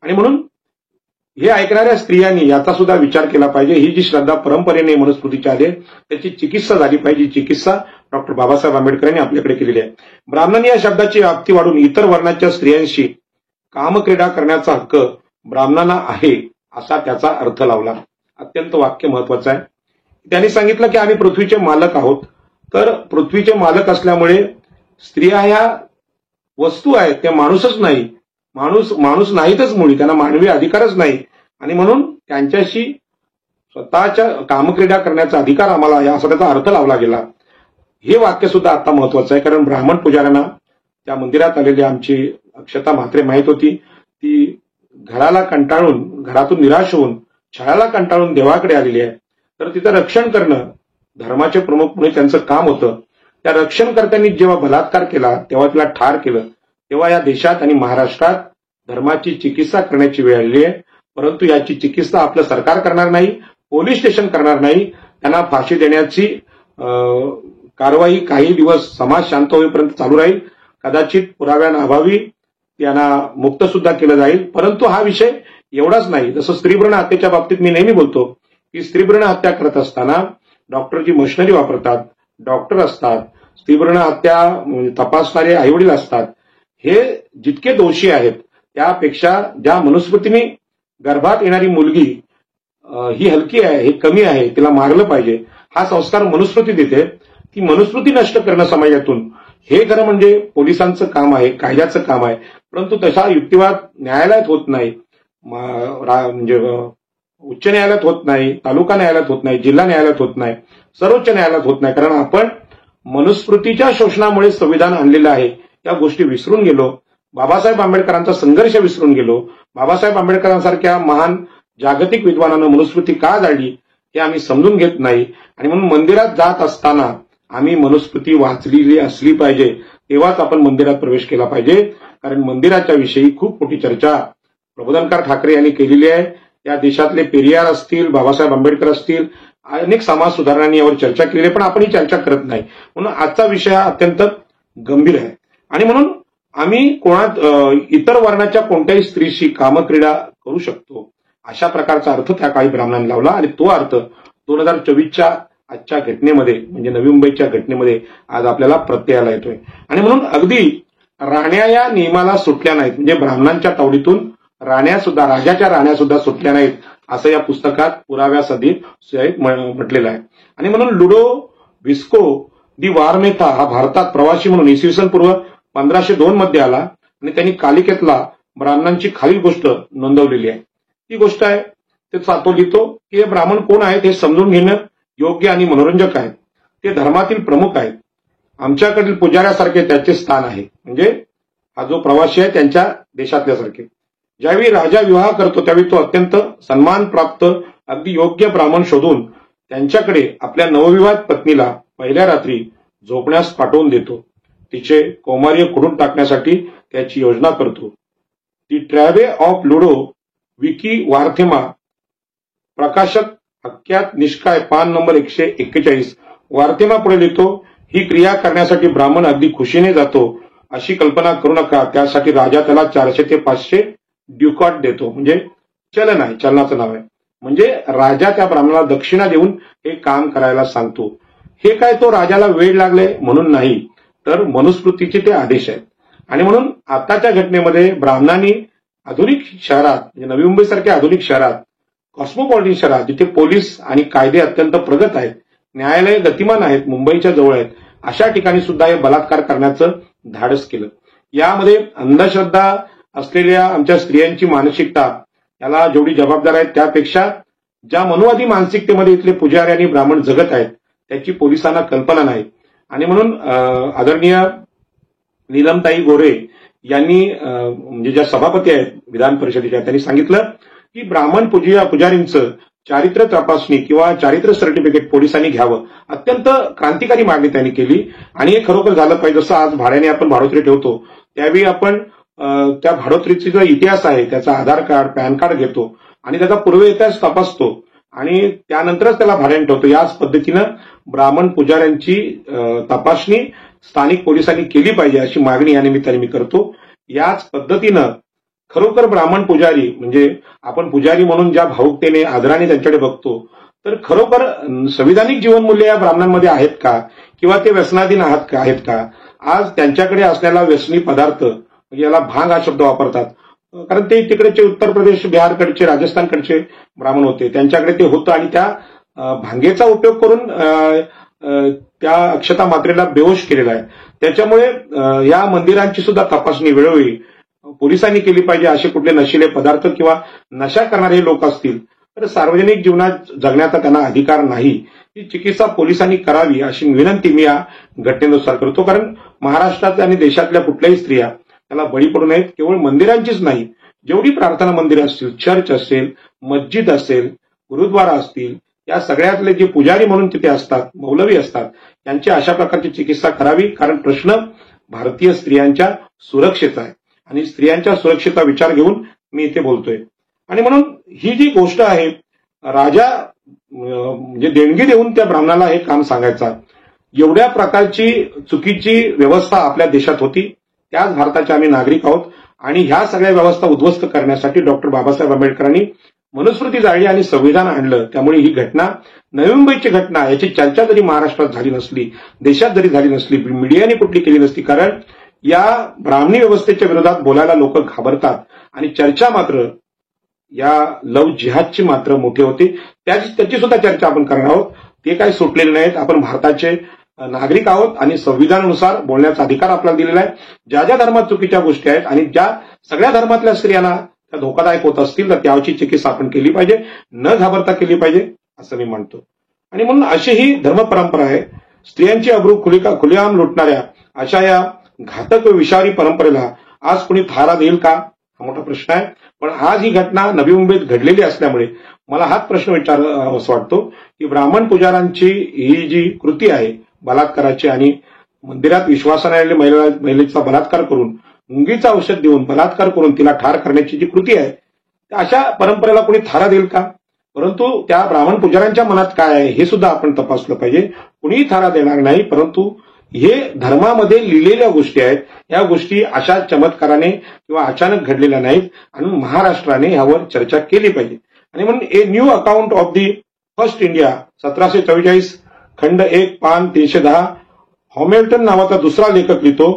आणि म्हणून हे ऐकणाऱ्या स्त्रियांनी याचा सुद्धा विचार केला पाहिजे. ही जी श्रद्धा परंपरेने मनुस्मृतीची आली त्याची चिकित्सा झाली पाहिजे. चिकित्सा डॉक्टर बाबासाहेब आंबेडकरांनी आपल्याकडे केलेली आहे. ब्राह्मणांनी या शब्दाची व्याप्ती वाढून इतर वर्णाच्या स्त्रियांशी कामक्रीडा करण्याचा हक्क ब्राह्मणांना आहे असा त्याचा अर्थ लावला. अत्यंत वाक्य महत्वाचं आहे. त्यांनी सांगितलं की आम्ही पृथ्वीचे मालक आहोत. तर पृथ्वीचे मालक असल्यामुळे स्त्रिया ह्या वस्तू आहेत, त्या माणूसच नाही. माणूस नाहीतच मुळी, त्यांना मानवी अधिकारच नाही. आणि म्हणून त्यांच्याशी स्वतःच्या कामक्रीडा करण्याचा अधिकार आम्हाला आहे असा त्याचा अर्थ लावला गेला. हे वाक्य सुद्धा आता महत्वाचं आहे, कारण ब्राह्मण पुजाऱ्यांना त्या मंदिरात आलेली आमची अक्षता म्हात्रे माहित होती. ती घराला कंटाळून, घरातून निराश होऊन, छळाला कंटाळून देवाकडे आलेली आहे. तर तिचं रक्षण करणं धर्माचे प्रमुख म्हणून त्यांचं काम होतं. त्या रक्षणकर्त्यांनी जेव्हा बलात्कार केला तेव्हा तिला ठार केलं, तेव्हा या देशात आणि महाराष्ट्रात धर्माची चिकित्सा करण्याची वेळ आलेली आहे. परंतु याची चिकित्सा आपलं सरकार करणार नाही, पोलीस स्टेशन करणार नाही. त्यांना फाशी देण्याची कारवाई काही दिवस समाज शांत होईपर्यंत चालू राहील. कदाचित पुराव्यांअभावी त्यांना मुक्त सुद्धा केलं जाईल. परंतु हा विषय एवढाच नाही. जसं स्त्रीभ्रूण हत्येच्या बाबतीत मी नेहमी बोलतो की स्त्रीभ्रूण हत्या करत असताना डॉक्टर जी मशिनरी वापरतात, डॉक्टर असतात, स्त्रीभ्रूण हत्या तपासणारे आईवडील असतात, हे जितके दोषी आहेत त्यापेक्षा ज्या मनुस्मृतीने गर्भात येणारी मुलगी ही हलकी आहे, हे कमी आहे, तिला मारलं पाहिजे, हा संस्कार मनुस्मृती देते. ती मनुस्मृती नष्ट करणं समाजातून हे खरं म्हणजे पोलिसांचं काम आहे, कायद्याचं काम आहे. परंतु तसा युक्तिवाद न्यायालयात होत नाही, म्हणजे उच्च न्यायालयात होत नाही, तालुका न्यायालयात होत नाही, जिल्हा न्यायालयात होत नाही, सर्वोच्च न्यायालयात होत नाही. कारण आपण मनुस्मृतीच्या शोषणामुळे संविधान आणलेलं आहे, या गोष्टी विसरून गेलो. बाबासाहेब आंबेडकरांचा संघर्ष विसरून गेलो. बाबासाहेब आंबेडकरांसारख्या महान जागतिक विद्वानानं मनुस्मृती का जाळली हे आम्ही समजून घेत नाही. आणि म्हणून मंदिरात जात असताना आम्ही मनुस्मृती वाचलेली असली पाहिजे, तेव्हाच आपण मंदिरात प्रवेश केला पाहिजे. कारण मंदिराच्या विषयी खूप मोठी चर्चा प्रबोधनकार ठाकरे यांनी केलेली आहे. या देशातले पेरियार असतील, बाबासाहेब आंबेडकर असतील, अनेक समाज सुधारणांनी यावर चर्चा केली आहे, पण आपण ही चर्चा करत नाही. म्हणून आजचा विषय हा अत्यंत गंभीर आहे. आणि म्हणून आम्ही इतर वर्णाच्या कोणत्याही स्त्रीशी कामक्रीडा करू शकतो, अशा प्रकारचा अर्थ त्या काळी ब्राह्मणांनी लावला. आणि तो अर्थ 2024च्या आजच्या घटनेमध्ये, म्हणजे नवी मुंबईच्या घटनेमध्ये आज आपल्याला प्रत्ययाला येतोय. आणि म्हणून अगदी राण्या या नियमाला सुटल्या नाहीत, म्हणजे ब्राह्मणांच्या तावडीतून राजाच्या राण्या सुद्धा सुटल्या नाहीत, असं या पुस्तकात पुराव्यासहित म्हटलेलं आहे. आणि म्हणून लुडोव्हिस्को दी वारमेथा हा भारतात प्रवासी म्हणून इसवी पूर्व 1502 मध्ये आला आणि त्यांनी कालिकेतला ब्राह्मणांची खालील गोष्ट नोंदवलेली आहे. ती गोष्ट आहे, तो लिहितो की हे ब्राह्मण कोण आहेत हे समजून घेणं योग्य आणि मनोरंजक आहे. ते धर्मातील प्रमुख आहेत. आमच्याकडील पुजाऱ्यासारखे त्याचे स्थान आहे. म्हणजे हा जो प्रवासी आहे त्यांच्या देशातल्यासारखे. ज्यावेळी राजा विवाह करतो त्यावेळी तो अत्यंत सन्मान प्राप्त अगदी योग्य ब्राह्मण शोधून त्यांच्याकडे आपल्या नवविवाहित पत्नीला पहिल्या रात्री झोपण्यास पाठवून देतो. तिचे कौमार्य खुडून टाकण्यासाठी त्याची योजना करतो. दी ट्रॅव्हे ऑफ लुडो विकी वार्थेमा, प्रकाशक हक्क्यात निष्काय, पान नंबर 141. वार्थेमा पुढे लिहितो, ही क्रिया करण्यासाठी ब्राह्मण अगदी खुशीने जातो. अशी कल्पना करू नका, त्यासाठी राजा त्याला 400 ते 500 ड्युकॉट देतो. म्हणजे चलन आहे, चलनाचं नाव आहे. म्हणजे राजा त्या ब्राह्मणाला दक्षिणा देऊन हे काम करायला सांगतो. हे काय तो राजाला वेळ लागले म्हणून नाही, तर मनुस्मृतीचे ते आदेश आहेत. आणि म्हणून आताच्या घटनेमध्ये ब्राह्मणांनी आधुनिक शहरात, म्हणजे नवी मुंबई सारख्या आधुनिक शहरात, कॉस्मोपॉलिटन शहरात, जिथे पोलीस आणि कायदे अत्यंत प्रगत आहेत, न्यायालय गतिमान आहेत, मुंबईच्या जवळ आहेत, अशा ठिकाणी सुद्धा हे बलात्कार करण्याचं धाडस केलं. यामध्ये अंधश्रद्धा असलेल्या आमच्या स्त्रियांची मानसिकता याला जेवढी जबाबदार आहे त्यापेक्षा ज्या मनुवादी मानसिकतेमध्ये इथले पुजारी आणि ब्राह्मण जगत आहेत त्याची पोलिसांना कल्पना नाही. आणि म्हणून आदरणीय नीलमताई गोरे यांनी, म्हणजे ज्या सभापती आहेत विधान परिषदेच्या, त्यांनी सांगितलं की ब्राह्मण पुजारींचं चारित्र्य तपासणी किंवा चारित्र्य सर्टिफिकेट पोलिसांनी घ्यावं. अत्यंत क्रांतिकारी मागणी त्यांनी केली आणि हे खरोखर झालं पाहिजे. जसं आज भाड्याने आपण भाडोत्री ठेवतो त्यावेळी आपण त्या भाडोत्रीचा जो इतिहास आहे त्याचा आधार कार्ड, पॅन कार्ड घेतो आणि त्याचा पूर्व इतिहास तपासतो आणि त्यानंतरच त्याला भाड्याने ठेवतो. याच पद्धतीनं ब्राह्मण पुजाऱ्यांची तपासणी स्थानिक पोलिसांनी केली पाहिजे अशी मागणी या निमित्ताने मी करतो. याच पद्धतीनं खरोखर ब्राह्मण पुजारी, म्हणजे आपण पुजारी म्हणून ज्या भावुकतेने आदराने त्यांच्याकडे बघतो, तर खरोखर संविधानिक जीवनमूल्य या ब्राह्मणांमध्ये आहेत का, किंवा ते व्यसनाधीन आहेत का? आज त्यांच्याकडे असलेला व्यसनी पदार्थ, म्हणजे याला भांग हा शब्द वापरतात, कारण ते तिकडेचे उत्तर प्रदेश, बिहारकडचे, राजस्थानकडचे ब्राह्मण होते, त्यांच्याकडे ते होतं आणि त्या भांगेचा उपयोग करून त्या अक्षता मात्रेला बेहोश केलेला आहे. त्याच्यामुळे या मंदिरांची सुद्धा तपासणी वेळोवेळी पोलिसांनी केली पाहिजे. असे कुठले नशिले पदार्थ किंवा नशा करणारे लोक असतील तर सार्वजनिक जीवनात जगण्याचा त्यांना अधिकार नाही. ही चिकित्सा पोलिसांनी करावी अशी विनंती मी या घटनेनुसार करतो. कारण महाराष्ट्रात आणि देशातल्या कुठल्याही स्त्रिया त्याला बळी पडू नयेत. केवळ मंदिरांचीच नाही, जेवढी प्रार्थना मंदिरं असतील, चर्च असेल, मस्जिद असेल, गुरुद्वारा असतील, या सगळ्यातले जे पुजारी म्हणून तिथे असतात, मौलवी असतात, यांची अशा प्रकारची चिकित्सा करावी. कारण प्रश्न भारतीय स्त्रियांच्या सुरक्षेचा आहे आणि स्त्रियांच्या सुरक्षेचा विचार घेऊन मी इथे बोलतोय. आणि म्हणून ही जी गोष्ट आहे, राजा म्हणजे देणगी देऊन त्या ब्राह्मणाला हे काम सांगायचा, एवढ्या प्रकारची चुकीची व्यवस्था आपल्या देशात होती. त्याच भारताचे आम्ही नागरिक आहोत आणि ह्या सगळ्या व्यवस्था उद्ध्वस्त करण्यासाठी डॉक्टर बाबासाहेब आंबेडकरांनी मनुस्मृती जाळली आणि संविधान आणलं. त्यामुळे ही घटना, नवी मुंबईची घटना, याची चर्चा जरी महाराष्ट्रात झाली नसली, देशात जरी झाली नसली, मीडियाने कुठली केली नसती, कारण या ब्राह्मणी व्यवस्थेच्या विरोधात बोलायला लोक घाबरतात आणि चर्चा मात्र या लव्ह जिहादची मात्र मोठी होती. त्याची सुद्धा चर्चा आपण करणार आहोत. ते काही सुटलेले नाहीत. आपण भारताचे नागरिक आहोत आणि संविधानानुसार बोलण्याचा अधिकार आपल्याला दिलेला आहे. ज्या ज्या धर्मात चुकीच्या गोष्टी आहेत आणि ज्या सगळ्या धर्मातल्या स्त्रियांना त्या धोकादायक होत असतील तर त्याची चिकित्सा आपण केली पाहिजे, न घाबरता केली पाहिजे असं मी मानतो. आणि म्हणून अशी ही धर्म परंपरा आहे. स्त्रियांची अब्रू खुलेआम लुटणाऱ्या अशा या घातक व विषारी परंपरेला आज कोणी थारा देईल का, हा मोठा प्रश्न आहे. पण आज ही घटना नवी मुंबईत घडलेली असल्यामुळे मला हाच प्रश्न विचारावासा वाटतो की ब्राह्मण पुजारांची ही जी कृती आहे बलात्काराची आणि मंदिरात विश्वासाने आलेल्या महिलेचा बलात्कार करून, मुंगीचं औषध देऊन बलात्कार करून तिला ठार करण्याची जी कृती आहे, अशा परंपरेला कोणी थारा देईल का? परंतु त्या ब्राह्मण पुजाऱ्यांच्या मनात काय आहे हे सुद्धा आपण तपासलं पाहिजे. कुणीही थारा देणार नाही, परंतु हे धर्मामध्ये लिहिलेल्या गोष्टी आहेत. या गोष्टी अशा चमत्काराने किंवा अचानक घडलेल्या नाहीत आणि महाराष्ट्राने यावर चर्चा केली पाहिजे. आणि म्हणून a new account of the first India 1744 खंड 1 पान 310 हॉमिल्टन नावाचा दुसरा लेखक लिहितो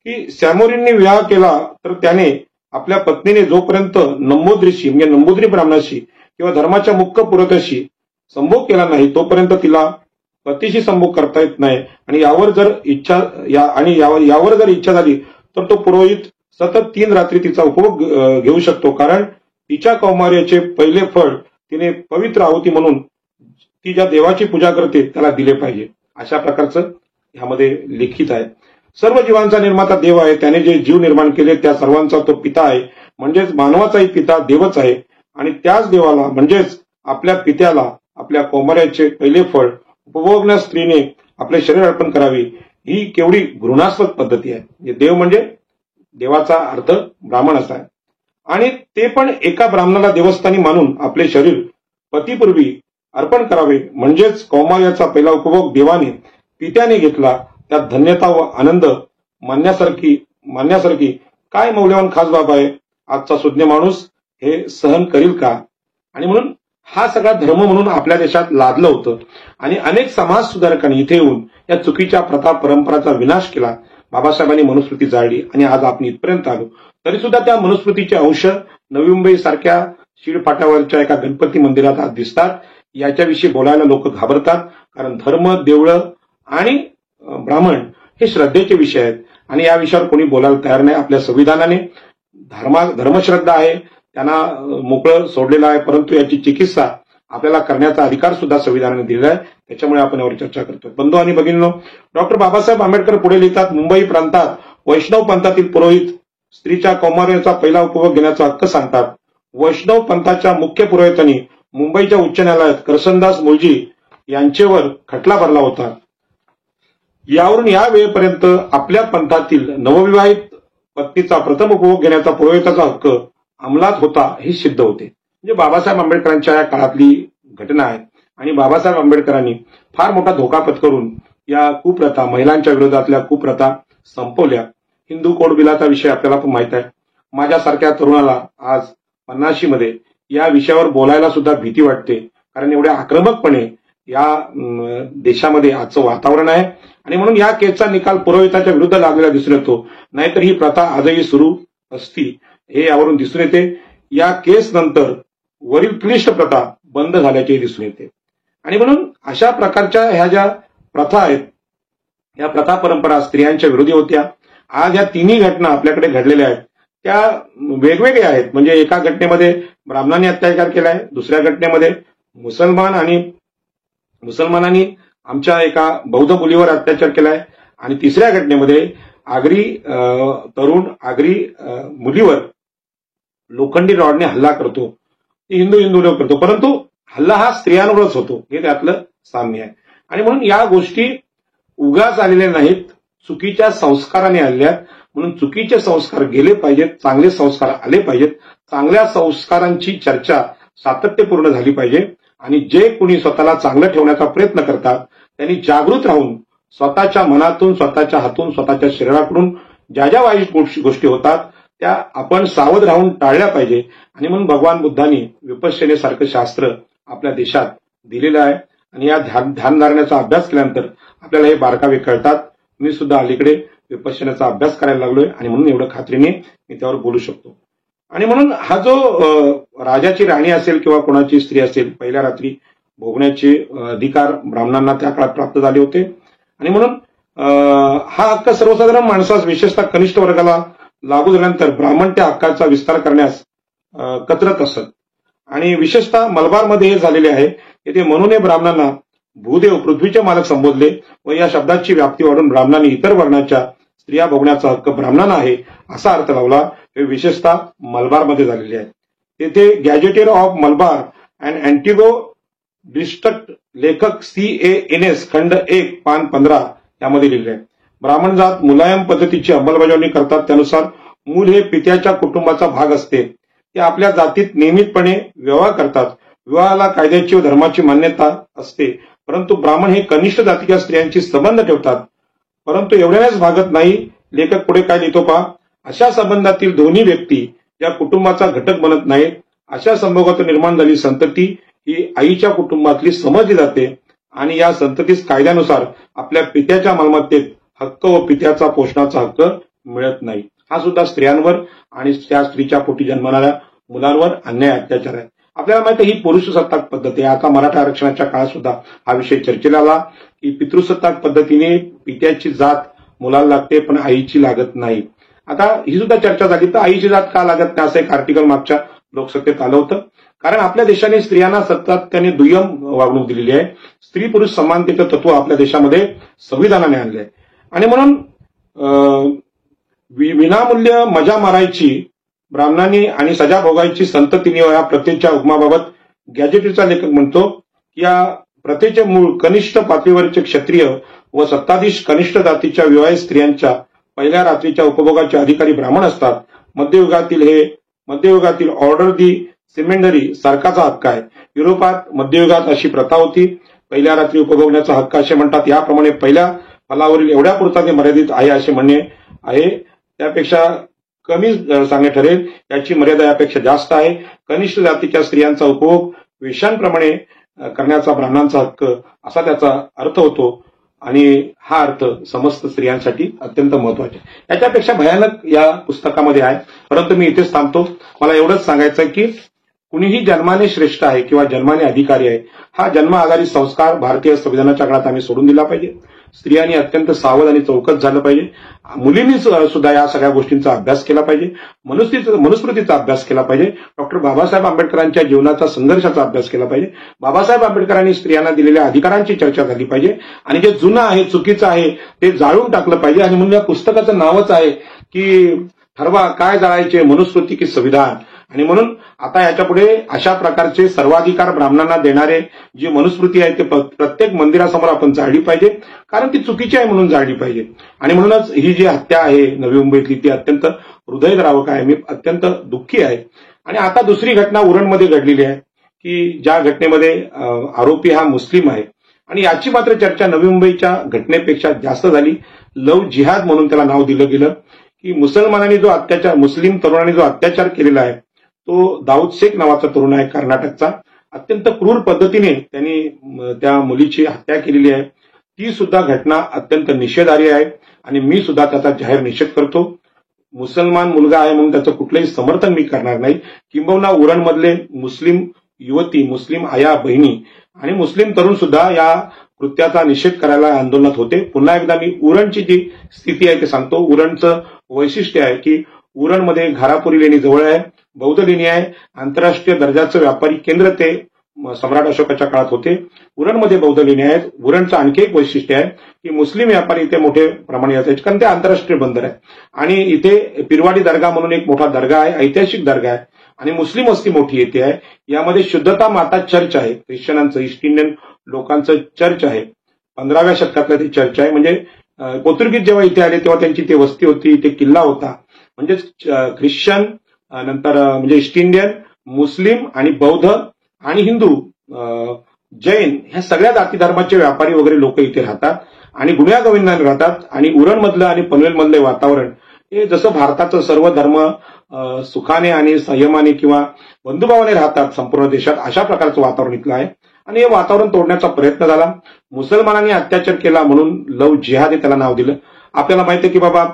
की सॅमोरींनी विवाह केला तर त्याने आपल्या पत्नीने जोपर्यंत नंबोद्रीशी म्हणजे नंबोद्री ब्राह्मणाशी किंवा धर्माच्या मुख्य पुरोहिताशी संभोग केला नाही तोपर्यंत तिला पतीशी संभोग करता येत नाही. आणि यावर जर इच्छा झाली तर तो पुरोहित सतत 3 रात्री तिचा उपभोग घेऊ शकतो, कारण तिच्या कौमार्याचे पहिले फळ तिने पवित्र आहुती म्हणून ती ज्या देवाची पूजा करते त्याला दिले पाहिजे. अशा प्रकारचं ह्यामध्ये लिखित आहे. सर्व जीवांचा निर्माता देव आहे. त्याने जे जीव निर्माण केले त्या सर्वांचा तो पिता आहे. म्हणजेच मानवाचाही पिता देवच आहे. आणि त्याच देवाला म्हणजेच आपल्या पित्याला आपल्या कौमार्याचे पहिले फळ उपभोगण्यास स्त्रीने आपले शरीर अर्पण करावे, ही केवढी घृणास्पद पद्धती आहे. देव म्हणजे देवाचा अर्थ ब्राह्मण असा आहे. आणि ते पण एका ब्राह्मणाला देवस्थानी मानून आपले शरीर पतीपूर्वी अर्पण करावे, म्हणजेच कौमार्याचा पहिला उपभोग देवाने पित्याने घेतला. त्यात धन्यता व आनंद मानण्यासारखी काय मौल्यवान खास बाब आहे. आजचा सुज्ञ माणूस हे सहन करील का? आणि म्हणून हा सगळा धर्म म्हणून आपल्या देशात लादलं होतं आणि अनेक समाज सुधारकांनी इथे येऊन या चुकीच्या प्रथा परंपराचा विनाश केला. बाबासाहेबांनी मनुस्मृती जाळली आणि आज आपण इथपर्यंत आलो. तरी सुद्धा त्या मनुस्मृतीचे अंश नवी मुंबई सारख्या शीळ फाट्यावरच्या एका गणपती मंदिरात आज दिसतात. याच्याविषयी बोलायला लोक घाबरतात, कारण धर्म, देवळं आणि ब्राह्मण हे श्रद्धेचे विषय आहेत आणि या विषयावर कोणी बोलायला तयार नाही. आपल्या संविधानाने धर्मश्रद्धा आहे, त्यांना मोकळं सोडलेलं आहे, परंतु याची चिकित्सा आपल्याला करण्याचा अधिकार सुद्धा संविधानाने दिलेला आहे. त्याच्यामुळे आपण यावर चर्चा करतोय. बंधू आणि भगिनींनो, डॉक्टर बाबासाहेब आंबेडकर पुढे लिहितात, मुंबई प्रांतात वैष्णव पंथातील पुरोहित स्त्रीच्या कौमार्याचा पहिला उपभोग घेण्याचा हक्क सांगतात. वैष्णव पंथाच्या मुख्य पुरोहितांनी मुंबईच्या उच्च न्यायालयात करसनदास मुळजी यांचेवर खटला भरला होता. यावरून या वेळेपर्यंत आपल्या पंथातील नवविवाहित पत्नीचा प्रथम उपभोग घेण्याचा पुरोहिताचा हक्क अंमलात होता हे सिद्ध होते. म्हणजे बाबासाहेब आंबेडकरांच्या या काळातली घटना आहे आणि बाबासाहेब आंबेडकरांनी फार मोठा धोका पत्करून या कुप्रथा, महिलांच्या विरोधातल्या कुप्रथा संपवल्या. हिंदू कोड बिलाचा विषय आपल्याला पण माहित आहे. माझ्यासारख्या तरुणाला आज 50 मध्ये या विषयावर बोलायला सुद्धा भीती वाटते, कारण एवढ्या आक्रमकपणे या देशामध्ये आजचं वातावरण आहे. आणि म्हणून या केसचा निकाल पुरोहिताच्या विरुद्ध लागलेला दिसून येतो. नाहीतर ही प्रथा आजही सुरू असती हे यावरून दिसून येते. या केस नंतर वरील क्लिष्ट प्रथा बंद झाल्याचे दिसून येते. आणि म्हणून अशा प्रकारच्या ह्या ज्या प्रथा आहेत, या प्रथा परंपरा स्त्रियांच्या विरोधी होत्या. आज या तिन्ही घटना आपल्याकडे घडलेल्या आहेत त्या वेगवेगळ्या आहेत. म्हणजे एका घटनेमध्ये ब्राह्मणांनी अत्याचार केलाय, दुसऱ्या घटनेमध्ये मुसलमानांनी आमच्या एका बौद्ध मुलीवर अत्याचार केलाय आणि तिसऱ्या घटनेमध्ये आगरी मुलीवर लोखंडी रॉडने हल्ला करतो. हिंदू लोक करतो, परंतु हल्ला हा स्त्रियांवरच होतो हे त्यातलं साम्य आहे. आणि म्हणून या गोष्टी उगाच आलेल्या नाहीत, चुकीच्या संस्काराने आलेल्या. म्हणून चुकीचे संस्कार गेले पाहिजेत, चांगले संस्कार आले पाहिजेत. चांगल्या संस्कारांची चर्चा सातत्यपूर्ण झाली पाहिजे आणि जे कुणी स्वतःला चांगलं ठेवण्याचा प्रयत्न करतात त्यांनी जागृत राहून स्वतःच्या मनातून, स्वतःच्या हातून, स्वतःच्या शरीराकडून ज्या ज्या वाईट गोष्टी होतात त्या आपण सावध राहून टाळल्या पाहिजे. आणि म्हणून भगवान बुद्धांनी विपश्यनेसारखं शास्त्र आपल्या देशात दिलेलं आहे. आणि या ध्यानधारण्याचा अभ्यास केल्यानंतर आपल्याला हे बारकावे कळतात. मी सुद्धा अलीकडे विपश्यनेचा अभ्यास करायला लागलोय आणि म्हणून एवढं खात्रीने मी त्यावर बोलू शकतो. आणि म्हणून हा जो राजाची राणी असेल किंवा कोणाची स्त्री असेल, पहिल्या रात्री भोगण्याचे अधिकार ब्राह्मणांना त्या काळात प्राप्त झाले होते. आणि म्हणून हा हक्क सर्वसाधारण माणसास, विशेषतः कनिष्ठ वर्गाला लागू झाल्यानंतर ब्राह्मण त्या हक्काचा विस्तार करण्यास कचरत असत. आणि विशेषतः मलबारमध्ये हे झालेले आहे. येथे म्हणून ब्राह्मणांना भूदेव, पृथ्वीचे मालक संबोधले व या शब्दाची व्याप्ती वाढून ब्राह्मणांनी इतर वर्णाच्या स्त्रिया भोगण्याचा हक्क ब्राह्मणांना आहे असा अर्थ लावला. हे विशेषतः मलबारमध्ये झालेले आहे. तेथे गॅजेटेड ऑफ मलबार अँड अँटिगो डिस्ट्रिक्ट लेखक CA इनेस खंड 1 पान 15 यामध्ये लिहिले आहे. ब्राह्मण जात मुलायम पद्धतीची अंमलबजावणी करतात. त्यानुसार मूल हे पित्याच्या कुटुंबाचा भाग असते. ते आपल्या जातीत नियमितपणे विवाह करतात. विवाहाला कायद्याची व धर्माची मान्यता असते. परंतु ब्राह्मण हे कनिष्ठ जातीच्या स्त्रियांशी संबंध ठेवतात. परंतु एवढ्यानेच भागत नाही. लेखक पुढे काय लिहितो पहा. अशा संबंधातील दोन्ही व्यक्ती या कुटुंबाचा घटक बनत नाहीत. अशा संभोगातून निर्माण झालेली संतती ही आईच्या कुटुंबातली समजली जाते आणि या संततीस कायद्यानुसार आपल्या पित्याच्या मालमत्तेत हक्क व पित्याचा पोषणाचा हक्क मिळत नाही. हा सुद्धा स्त्रियांवर आणि त्या स्त्रीच्या पोटी जन्मणाऱ्या मुलांवर अन्याय, अत्याचार आहे. आपल्याला माहिती आहे ही पुरुषसत्ताक पद्धत आहे. आता मराठा आरक्षणाच्या काळात सुद्धा हा विषय चर्चेला आला की पितृसत्ताक पद्धतीने पित्याची जात मुलाला लागते पण आईची लागत नाही. आता ही सुद्धा चर्चा झाली तर आईची जात का लागत नाही असं एक आर्टिकल मागच्या लोकसत्तेत आलं होतं. कारण आपल्या देशाने स्त्रियांना सातत्याने दुय्यम वागणूक दिलेली आहे. स्त्री पुरुष समानतेचं तत्व आपल्या देशामध्ये संविधानाने आणले आहे. आणि म्हणून विनामूल्य मजा मारायची ब्राह्मणांनी आणि सजा भोगायची संततीने या प्रथेच्या उगमाबाबत गॅजेटचा लेखक म्हणतो की या प्रथेचे मूळ कनिष्ठ पातळीवरचे क्षत्रिय व सत्ताधीश कनिष्ठ जातीच्या विवाहित स्त्रियांच्या पहिल्या रात्रीच्या उपभोगाचे अधिकारी ब्राह्मण असतात. मध्ययुगातील ऑर्डर दी सिमेंडरी सारखाचा हक्क आहे. युरोपात मध्ययुगात अशी प्रथा होती. पहिल्या रात्री उपभोगण्याचा हक्क असे म्हणतात. याप्रमाणे पहिल्या फलावरील एवढ्या पुरता ते मर्यादित आहे असे म्हणणे आहे. त्यापेक्षा कमी सांगणे ठरेल. याची मर्यादा यापेक्षा जास्त आहे. कनिष्ठ जातीच्या स्त्रियांचा उपभोग वेश्यांप्रमाणे करण्याचा ब्राह्मणांचा हक्क असा त्याचा अर्थ होतो. आणि हा अर्थ समस्त स्त्रियांसाठी अत्यंत महत्वाचा आहे. याच्यापेक्षा भयानक या पुस्तकामध्ये आहे. परंतु मी इथेच थांबतो. मला एवढंच सांगायचं की कुणीही जन्माने श्रेष्ठ आहे किंवा जन्माने अधिकारी आहे हा जन्म आधारित संस्कार भारतीय संविधानाच्या काळात आम्ही सोडून दिला पाहिजे. स्त्रियांनी अत्यंत सावध आणि चौकस झालं पाहिजे. मुलींनी सुद्धा या सगळ्या गोष्टींचा अभ्यास केला पाहिजे. मनुस्मृतीचा अभ्यास केला पाहिजे. डॉक्टर बाबासाहेब आंबेडकरांच्या जीवनाचा संघर्षाचा अभ्यास केला पाहिजे. बाबासाहेब आंबेडकरांनी स्त्रियांना दिलेल्या अधिकारांची चर्चा झाली पाहिजे. आणि जे जुनं आहे, चुकीचं आहे ते जाळून टाकलं पाहिजे. आणि म्हणून या पुस्तकाचं नावच आहे की ठरवा काय जाळायचे, मनुस्मृती की संविधान. आणि म्हणून आता याच्यापुढे अशा प्रकारचे सर्वाधिकार ब्राह्मणांना देणारे जी मनुस्मृती आहे ते प्रत्येक मंदिरासमोर आपण जाळली पाहिजे. कारण ती चुकीची आहे म्हणून जाळली पाहिजे. आणि म्हणूनच ही जी हत्या आहे नवी मुंबईतली ती अत्यंत हृदयद्रावक आहे. मी अत्यंत दुःखी आहे. आणि आता दुसरी घटना उरणमध्ये घडलेली आहे की ज्या घटनेमध्ये आरोपी हा मुस्लिम आहे. आणि याची मात्र चर्चा नवी मुंबईच्या घटनेपेक्षा जास्त झाली. लव्ह जिहाद म्हणून त्याला नाव दिलं गेलं की मुस्लिम तरुणांनी जो अत्याचार केलेला आहे तो दाऊद शेख नावाचा तरुण आहे कर्नाटकचा. अत्यंत क्रूर पद्धतीने त्यांनी त्या मुलीची हत्या केलेली आहे. ती सुद्धा घटना अत्यंत निषेधार्ह आहे आणि मी सुद्धा त्याचा जाहीर निषेध करतो. मुसलमान मुलगा आहे म्हणून त्याचं कुठलंही समर्थन मी करणार नाही. किंबहुना उरणमधले मुस्लिम युवती, मुस्लिम आया बहिणी आणि मुस्लिम तरुण सुद्धा या कृत्याचा निषेध करायला आंदोलनात होते. पुन्हा एकदा मी उरणची जी स्थिती आहे ते सांगतो. उरणचं वैशिष्ट्य आहे की उरणमध्ये घारापुरी लेणी जवळ आहे, बौद्ध लेणी आहे, आंतरराष्ट्रीय दर्जाचं व्यापारी केंद्र ते सम्राट अशोकाच्या काळात होते. उरणमध्ये बौद्ध लेणी आहेत. उरणचं आणखी एक वैशिष्ट्य आहे की मुस्लिम व्यापारी इथे मोठे प्रमाणात येतात कारण ते आंतरराष्ट्रीय बंदर आहे. आणि इथे पिरवाडी दर्गा म्हणून एक मोठा दर्गा आहे, ऐतिहासिक दर्गा आहे आणि मुस्लिम वस्ती मोठी येथे आहे. यामध्ये शुद्धता माता चर्च आहे, ख्रिश्चनांचं ईस्ट इंडियन लोकांचं चर्च आहे. 15व्या शतकातलं ते चर्च आहे. म्हणजे पोर्तुगीज जेव्हा इथे आले तेव्हा त्यांची ते वस्ती होती, ते किल्ला होता. म्हणजेच ख्रिश्चन नंतर म्हणजे ईस्ट इंडियन, मुस्लिम आणि बौद्ध आणि हिंदू, जैन ह्या सगळ्या जाती धर्माचे व्यापारी वगैरे लोक इथे राहतात आणि गुण्यागोविंदाने राहतात. आणि उरणमधलं आणि पनवेलमधलं वातावरण हे जसं भारताचं सर्व धर्म सुखाने आणि संयमाने किंवा बंधुभावाने राहतात संपूर्ण देशात, अशा प्रकारचं वातावरण इथलं आहे. आणि हे वातावरण तोडण्याचा प्रयत्न झाला. मुसलमानांनी अत्याचार केला म्हणून लव जिहाद हे त्याला नाव दिलं. आपल्याला माहिती आहे की बाबा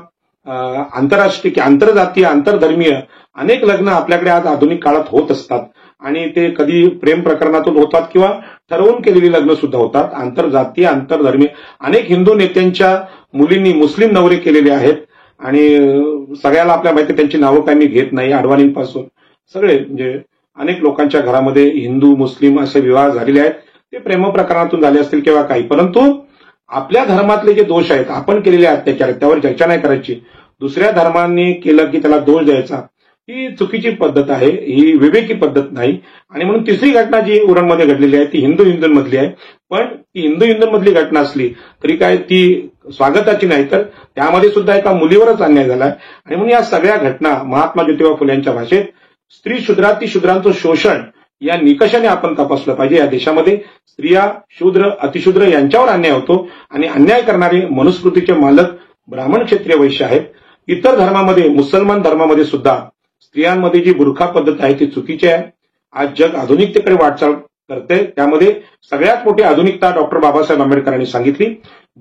आंतरराष्ट्रीय, आंतरजातीय, आंतरधर्मीय अनेक लग्न आपल्याकडे आज आधुनिक काळात होत असतात आणि ते कधी प्रेम प्रकरणातून होतात किंवा ठरवून केलेली लग्न सुद्धा होतात. आंतरजातीय, आंतरधर्मीय अनेक हिंदू नेत्यांच्या मुलींनी मुस्लिम नवरे केलेले आहेत आणि सगळ्याला आपल्याला माहिती त्यांची नावं काही मी घेत नाही. अडवाणींपासून सगळे म्हणजे अनेक लोकांच्या घरामध्ये हिंदू मुस्लिम असे विवाह झालेले आहेत. ते प्रेम प्रकरणातून झाले असतील किंवा काही, परंतु आपल्या धर्मातले जे दोष आहेत, आपण केलेले अत्याचार आहेत, त्यावर चर्चा नाही करायची. दुसऱ्या धर्मांनी केलं की त्याला दोष द्यायचा, ही चुकीची पद्धत आहे, ही विवेकी पद्धत नाही. आणि म्हणून तिसरी घटना जी उरणमध्ये घडलेली आहे ती हिंदूंमधली आहे. पण ती हिंदूंमधली घटना असली तरी काय ती स्वागताची नाही, तर त्यामध्ये सुद्धा एका मुलीवरच अन्याय झालाय. आणि म्हणून या सगळ्या घटना महात्मा ज्योतिबा फुले यांच्या भाषेत स्त्री शूद्राती शूद्रांचं शोषण या निकषाने आपण तपासलं पाहिजे. या देशामध्ये स्त्रिया, शूद्र, अतिशूद्र यांच्यावर अन्याय होतो आणि अन्याय करणारे मनुस्मृतीचे मालक ब्राह्मण, क्षत्रिय, वैश्य आहेत. इतर धर्मामध्ये, मुसलमान धर्मामध्ये सुद्धा स्त्रियांमध्ये जी बुरखा पद्धत आहे ती चुकीची आहे. आज जग आधुनिकतेकडे वाटचाल करते, त्यामध्ये सगळ्यात मोठी आधुनिकता डॉक्टर बाबासाहेब आंबेडकरांनी सांगितली.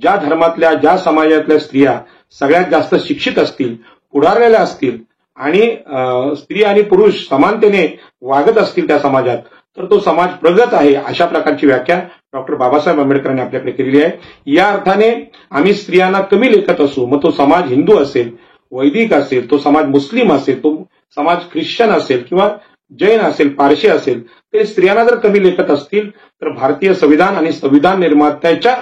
ज्या धर्मातल्या, ज्या समाजातल्या स्त्रिया सगळ्यात जास्त शिक्षित असतील, पुढारलेल्या असतील आणि स्त्री आणि पुरुष समानतेने वागत असतील त्या समाजात, तर तो समाज प्रगत आहे, अशा प्रकारची व्याख्या डॉक्टर बाबासाहेब आंबेडकरांनी आपल्याकडे केलेली आहे. या अर्थाने आम्ही स्त्रियांना कमी लेखत असू, मग तो समाज हिंदू असेल, वैदिक असेल, तो समाज मुस्लिम असेल, तो समाज ख्रिश्चन असेल किंवा जैन असेल, पारशी असेल, ते स्त्रियांना जर कमी लेखत असतील तर भारतीय संविधान आणि संविधान निर्मात्याच्या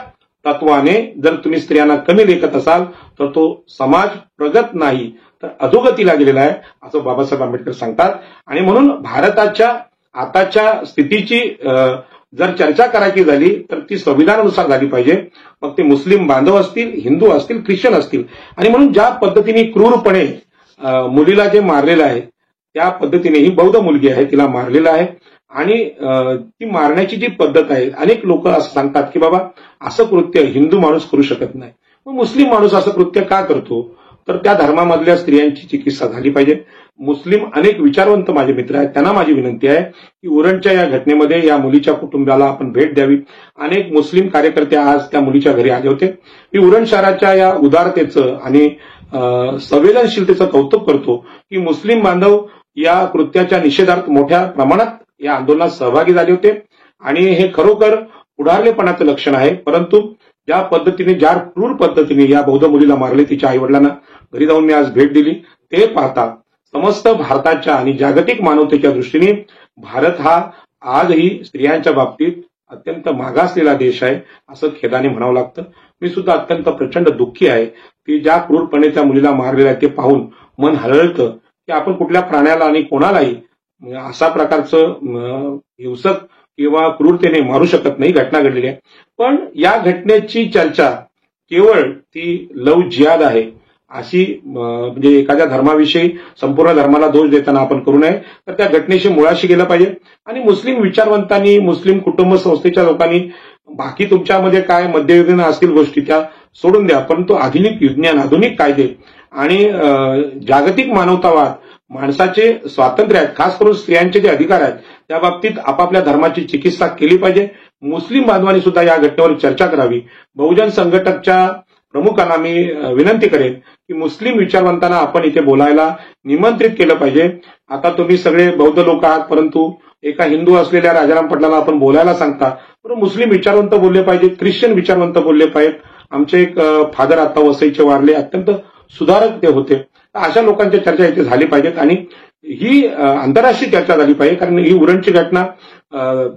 तत्वाने जर तुम्ही स्त्रियांना कमी लेखत असाल तर तो समाज प्रगत नाही तर अधोगतीला गेलेला आहे, असं बाबासाहेब आंबेडकर सांगतात. आणि म्हणून भारताच्या आताच्या स्थितीची जर चर्चा करायची झाली तर ती संविधानानुसार झाली पाहिजे. मग ते मुस्लिम बांधव असतील, हिंदू असतील, ख्रिश्चन असतील. आणि म्हणून ज्या पद्धतीने क्रूरपणे मुलीला जे मारलेलं आहे त्या पद्धतीने ही बौद्ध मुलगी आहे, तिला मारलेलं आहे. आणि ती मारण्याची जी पद्धत आहे, अनेक लोक असं सांगतात की बाबा असं कृत्य हिंदू माणूस करू शकत नाही, मग मुस्लिम माणूस असं कृत्य का करतो, तर त्या धर्मामधल्या स्त्रियांची चिकित्सा झाली पाहिजे. मुस्लिम अनेक विचारवंत माझे मित्र आहेत, त्यांना माझी विनंती आहे की उरणच्या या घटनेमध्ये या मुलीच्या कुटुंबाला आपण भेट द्यावी. अनेक मुस्लिम कार्यकर्ते आज त्या मुलीच्या घरी आले होते. मी उरण शहराच्या या उदारतेचं आणि संवेदनशीलतेचं कौतुक करतो की मुस्लिम बांधव या कृत्याच्या निषेधार्थ मोठ्या प्रमाणात या आंदोलनात सहभागी झाले होते आणि हे खरोखर पुढारलेपणाचं लक्षण आहे. परंतु ज्या पद्धतीने, ज्या क्रूर पद्धतीने या बौद्ध मुलीला मारले, तिच्या आईवडिलांना घरी जाऊन मी आज भेट दिली, ते पाहता समस्त भारताच्या आणि जागतिक मानवतेच्या दृष्टीने भारत हा आजही स्त्रियांच्या बाबतीत अत्यंत मागासलेला देश आहे, असं खेदाने म्हणावं लागतं. मी सुद्धा अत्यंत प्रचंड दुःखी आहे की ज्या क्रूरपणे त्या मुलीला मारलेलं आहे ते पाहून मन हळहळतं की आपण कुठल्या प्राण्याला आणि कोणालाही अशा प्रकारचं हिंसक किंवा क्रूरतेने मारू शकत नाही. घटना घडलेली आहे, पण या घटनेची चर्चा केवळ ती लव जिहाद आहे अशी म्हणजे एखाद्या धर्माविषयी संपूर्ण धर्माला दोष देताना आपण करू नये, तर त्या घटनेशी मुळाशी गेलं पाहिजे. आणि मुस्लिम विचारवंतांनी, मुस्लिम कुटुंब संस्थेच्या लोकांनी बाकी तुमच्यामध्ये काय मध्ययुगीन असतील गोष्टी त्या सोडून द्या, परंतु आधुनिक विज्ञान, आधुनिक कायदे आणि जागतिक मानवतावाद, माणसाचे स्वातंत्र्य आहेत, खास करून स्त्रियांचे जे अधिकार आहेत त्या बाबतीत आपापल्या धर्माची चिकित्सा केली पाहिजे. मुस्लिम बांधवांनी सुद्धा या घटनेवर चर्चा करावी. बहुजन संघटकच्या प्रमुखांना मी विनंती करेन की मुस्लिम विचारवंतांना आपण इथे बोलायला निमंत्रित केलं पाहिजे. आता तुम्ही सगळे बौद्ध लोक आहात, परंतु एका हिंदू असलेल्या राजाराम पाटलांना आपण बोलायला सांगता, पण मुस्लिम विचारवंत बोलले पाहिजेत, ख्रिश्चन विचारवंत बोलले पाहिजेत. आमचे एक फादर आता वसईचे वारले, अत्यंत सुधारक ते होते. अशा लोकांच्या चर्चा इथे झाली पाहिजेत आणि ही आंतरराष्ट्रीय चर्चा झाली पाहिजे, कारण ही उरणची घटना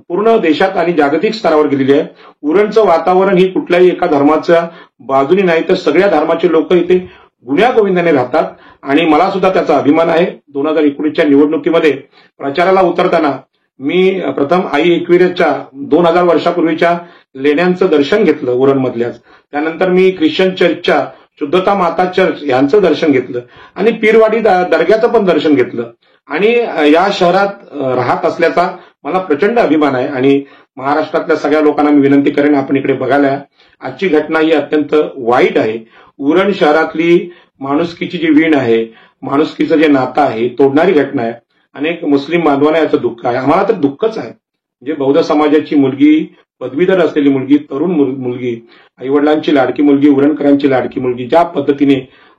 पूर्ण देशात आणि जागतिक स्तरावर गेलेली आहे. उरणचं वातावरण ही कुठल्याही एका धर्माच्या बाजूने नाही, तर सगळ्या धर्माचे लोक इथे गुण्यागोविंदाने राहतात आणि मला सुद्धा त्याचा अभिमान आहे. 2019च्या निवडणुकीमध्ये प्रचाराला उतरताना मी प्रथम आई एकविरेच्या 2000 वर्षापूर्वीच्या लेण्यांचं दर्शन घेतलं उरणमधल्याच. त्यानंतर मी ख्रिश्चन चर्चच्या शुद्धता माता चर्च यांचं दर्शन घेतलं आणि पीरवाडी दर्ग्याचं पण दर्शन घेतलं. आणि या शहरात राहत असल्याचा मला प्रचंड अभिमान आहे आणि महाराष्ट्रातल्या सगळ्या लोकांना मी विनंती करेन आपण इकडे बघायला. आजची घटना ही अत्यंत वाईट आहे. उरण शहरातली माणुसकीची जी वीण आहे, माणुसकीचं जे नातं आहे, तोडणारी घटना आहे. अनेक मुस्लिम बांधवांना याचं दुःख आहे. आम्हाला तर दुःखच आहे. म्हणजे बौद्ध समाजाची मुलगी, पदवीधर असलेली मुलगी, तरुण मुलगी, आईवडिलांची लाडकी मुलगी, उरणकरांची लाडकी मुलगी, ज्या पद्धतीने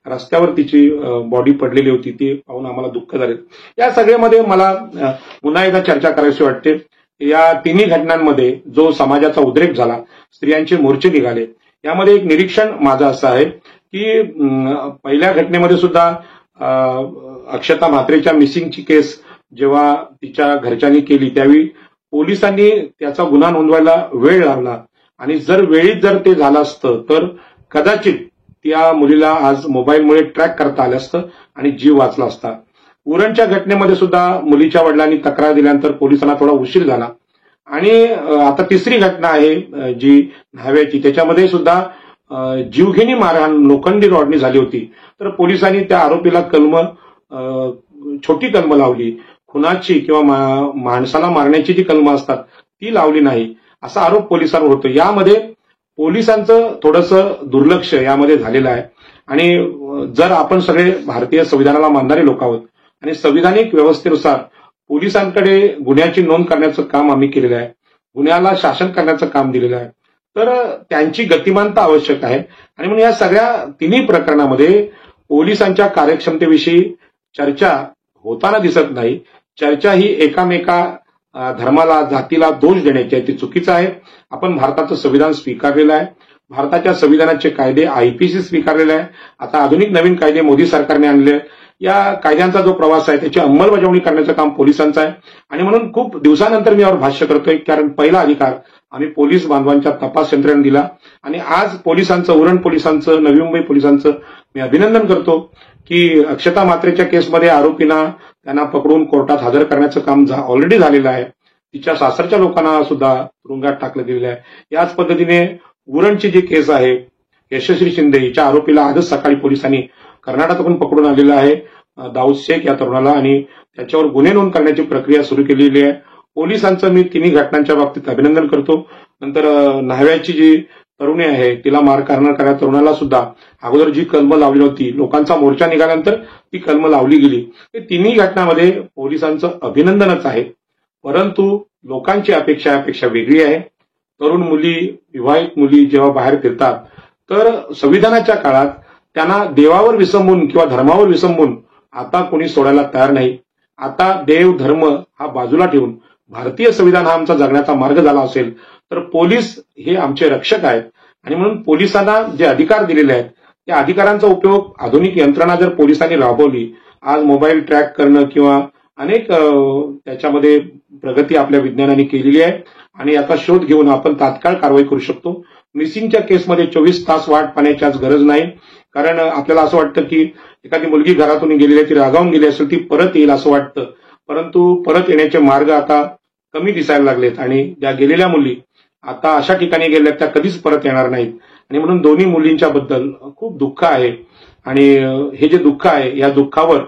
रस्त्यावर तिची बॉडी पडलेली होती ते पाहून आम्हाला दुःख झाले. या सगळ्यामध्ये मला पुन्हा एकदा चर्चा करायची वाटते. या तिन्ही घटनांमध्ये जो समाजाचा उद्रेक झाला, स्त्रियांचे मोर्चे निघाले, यामध्ये एक निरीक्षण माझं असं आहे की पहिल्या घटनेमध्ये सुद्धा अक्षता म्हात्रेच्या मिसिंगची केस जेव्हा तिच्या घरच्यांनी केली त्यावेळी पोलिसांनी त्याचा गुन्हा नोंदवायला वेळ लावला आणि जर वेळीच जर ते झालं असतं तर कदाचित त्या मुलीला आज मोबाईलमुळे ट्रॅक करता आलं असतं आणि जीव वाचला असता. उरणच्या घटनेमध्ये सुद्धा मुलीच्या वडिलांनी तक्रार दिल्यानंतर पोलिसांना थोडा उशीर झाला आणि आता तिसरी घटना आहे जी न्हाव्याची, त्याच्यामध्ये सुद्धा जीवघेणी मारहाण लोखंडी रॉडनी झाली होती. तर पोलिसांनी त्या आरोपीला छोटी कलम लावली. खुनाची किंवा माणसाला मारण्याची जी कलम असतात ती लावली नाही, असा आरोप पोलिसांवर होतो. यामध्ये पोलिसांचं थोडंसं दुर्लक्ष यामध्ये झालेलं आहे. आणि जर आपण सगळे भारतीय संविधानाला मानणारे लोक आहोत आणि संविधानिक व्यवस्थेनुसार पोलिसांकडे गुन्ह्याची नोंद करण्याचं काम आम्ही केलेलं आहे, गुन्ह्याला शासन करण्याचं काम दिलेलं आहे, तर त्यांची गतिमानता आवश्यक आहे. आणि म्हणून या सगळ्या तिन्ही प्रकरणामध्ये पोलिसांच्या कार्यक्षमतेविषयी चर्चा होताना दिसत नाही. चर्चा ही एकामेका धर्माला, जातीला दोष देण्याची आहे, ते चुकीचं आहे. आपण भारताचं संविधान स्वीकारलेलं आहे, भारताच्या संविधानाचे कायदे आयपीसी स्वीकारलेले आहे. आता आधुनिक नवीन कायदे मोदी सरकारने आणले. या कायद्यांचा जो प्रवास आहे त्याची अंमलबजावणी करण्याचं काम पोलिसांचं आहे. आणि म्हणून खूप दिवसानंतर मी यावर भाष्य करतोय, कारण पहिला अधिकार आम्ही पोलीस बांधवांच्या तपास यंत्रणेने दिला. आणि आज पोलिसांचं, उरण पोलिसांचं, नवी मुंबई पोलिसांचं मी अभिनंदन करतो की अक्षता म्हात्रेच्या केसमध्ये आरोपींना त्यांना पकडून कोर्टात हजर करण्याचं काम ऑलरेडी झालेलं आहे. तिच्या सासरच्या लोकांना सुद्धा तुरुंगात टाकलं गेलेलं आहे. याच पद्धतीने उरणची जी केस आहे, यशस्वी शिंदे हिच्या आरोपीला आजच सकाळी पोलिसांनी कर्नाटकातून पकडून आलेलं आहे, दाऊद शेख या तरुणाला, आणि त्याच्यावर गुन्हे नोंद करण्याची प्रक्रिया सुरू केलेली आहे. पोलिसांचं मी तिन्ही घटनांच्या बाबतीत अभिनंदन करतो. नंतर न्हाव्याची जी तरुणी आहे तिला मार करणाऱ्या तरुणाला सुद्धा अगोदर जी कलम लावली होती, लोकांचा मोर्चा निघाल्यानंतर ती कलम लावली गेली. हे तिन्ही घटनांमध्ये पोलिसांचं अभिनंदनच आहे. परंतु लोकांची अपेक्षा वेगळी आहे. तरुण मुली, विवाहित मुली जेव्हा बाहेर फिरतात तर संविधानाच्या काळात त्यांना देवावर विसंबून किंवा धर्मावर विसंबून आता कोणी सोडायला तयार नाही. आता देव धर्म हा बाजूला ठेवून भारतीय संविधान हा आमचा जगण्याचा मार्ग झाला असेल तर पोलीस हे आमचे रक्षक आहेत. आणि म्हणून पोलिसांना जे अधिकार दिलेले आहेत त्या अधिकारांचा उपयोग आधुनिक यंत्रणा जर पोलिसांनी राबवली, आज मोबाईल ट्रॅक करणं किंवा अनेक त्याच्यामध्ये प्रगती आपल्या विज्ञानाने केलेली आहे आणि याचा शोध घेऊन आपण तात्काळ कारवाई करू शकतो. मिसिंगच्या केसमध्ये 24 तास वाट पाहण्याची आज गरज नाही, कारण आपल्याला असं वाटतं की एखादी मुलगी घरातून गेलेली आहे, ती रागावून गेली असेल, ती परत येईल असं वाटतं. परंतु परत येण्याचे मार्ग आता कमी दिसायला लागलेत आणि ज्या गेलेल्या मुली आता अशा ठिकाणी गेल्या त्या कधीच परत येणार नाहीत. आणि म्हणून दोन्ही मुलींच्या बद्दल खूप दुःख आहे. आणि हे जे दुःख आहे या दुःखावर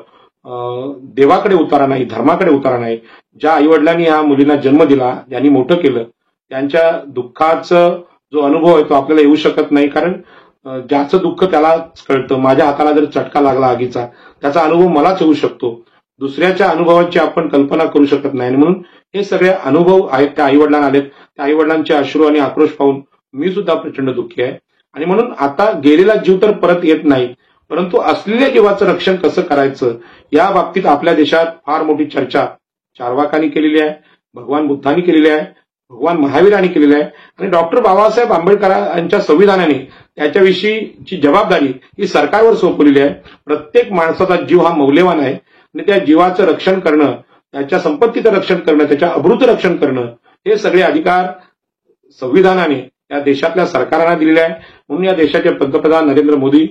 देवाकडे उतारा नाही, धर्माकडे उतारा नाही. ज्या आईवडिलांनी या मुलींना जन्म दिला, ज्यांनी मोठं केलं, त्यांच्या दुःखाचा जो अनुभव आहे तो आपल्याला येऊ शकत नाही, कारण ज्याचं दुःख त्यालाच कळतं. माझ्या हाताला जर चटका लागला आगीचा, त्याचा अनुभव मलाच येऊ शकतो. दुसऱ्याच्या अनुभवाची आपण कल्पना करू शकत नाही. म्हणून हे सगळे अनुभव आहेत त्या आईवडिलांना आलेत. त्या आईवडिलांचे अश्रू आणि आक्रोश पाहून मी सुद्धा प्रचंड दुःखी आहे. आणि म्हणून आता गेलेला जीव तर परत येत नाही, परंतु असलेल्या जीवाचं रक्षण कसं करायचं या बाबतीत आपल्या देशात फार मोठी चर्चा चार्वाकांनी केलेली आहे, भगवान बुद्धांनी केलेली आहे, भगवान महावीरांनी केलेली आहे. आणि डॉक्टर बाबासाहेब आंबेडकर यांच्या संविधानाने त्याच्याविषयीची जबाबदारी ही सरकारवर सोपवलेली आहे. प्रत्येक माणसाचा जीव हा मौल्यवान आहे आणि त्या जीवाचं रक्षण करणं, त्याच्या संपत्तीचं रक्षण करणं, त्याच्या अब्रूचं रक्षण करणं, हे सगळे अधिकार संविधानाने या देशातल्या सरकारांना दिलेले आहे. म्हणून या देशाचे पंतप्रधान नरेंद्र मोदी,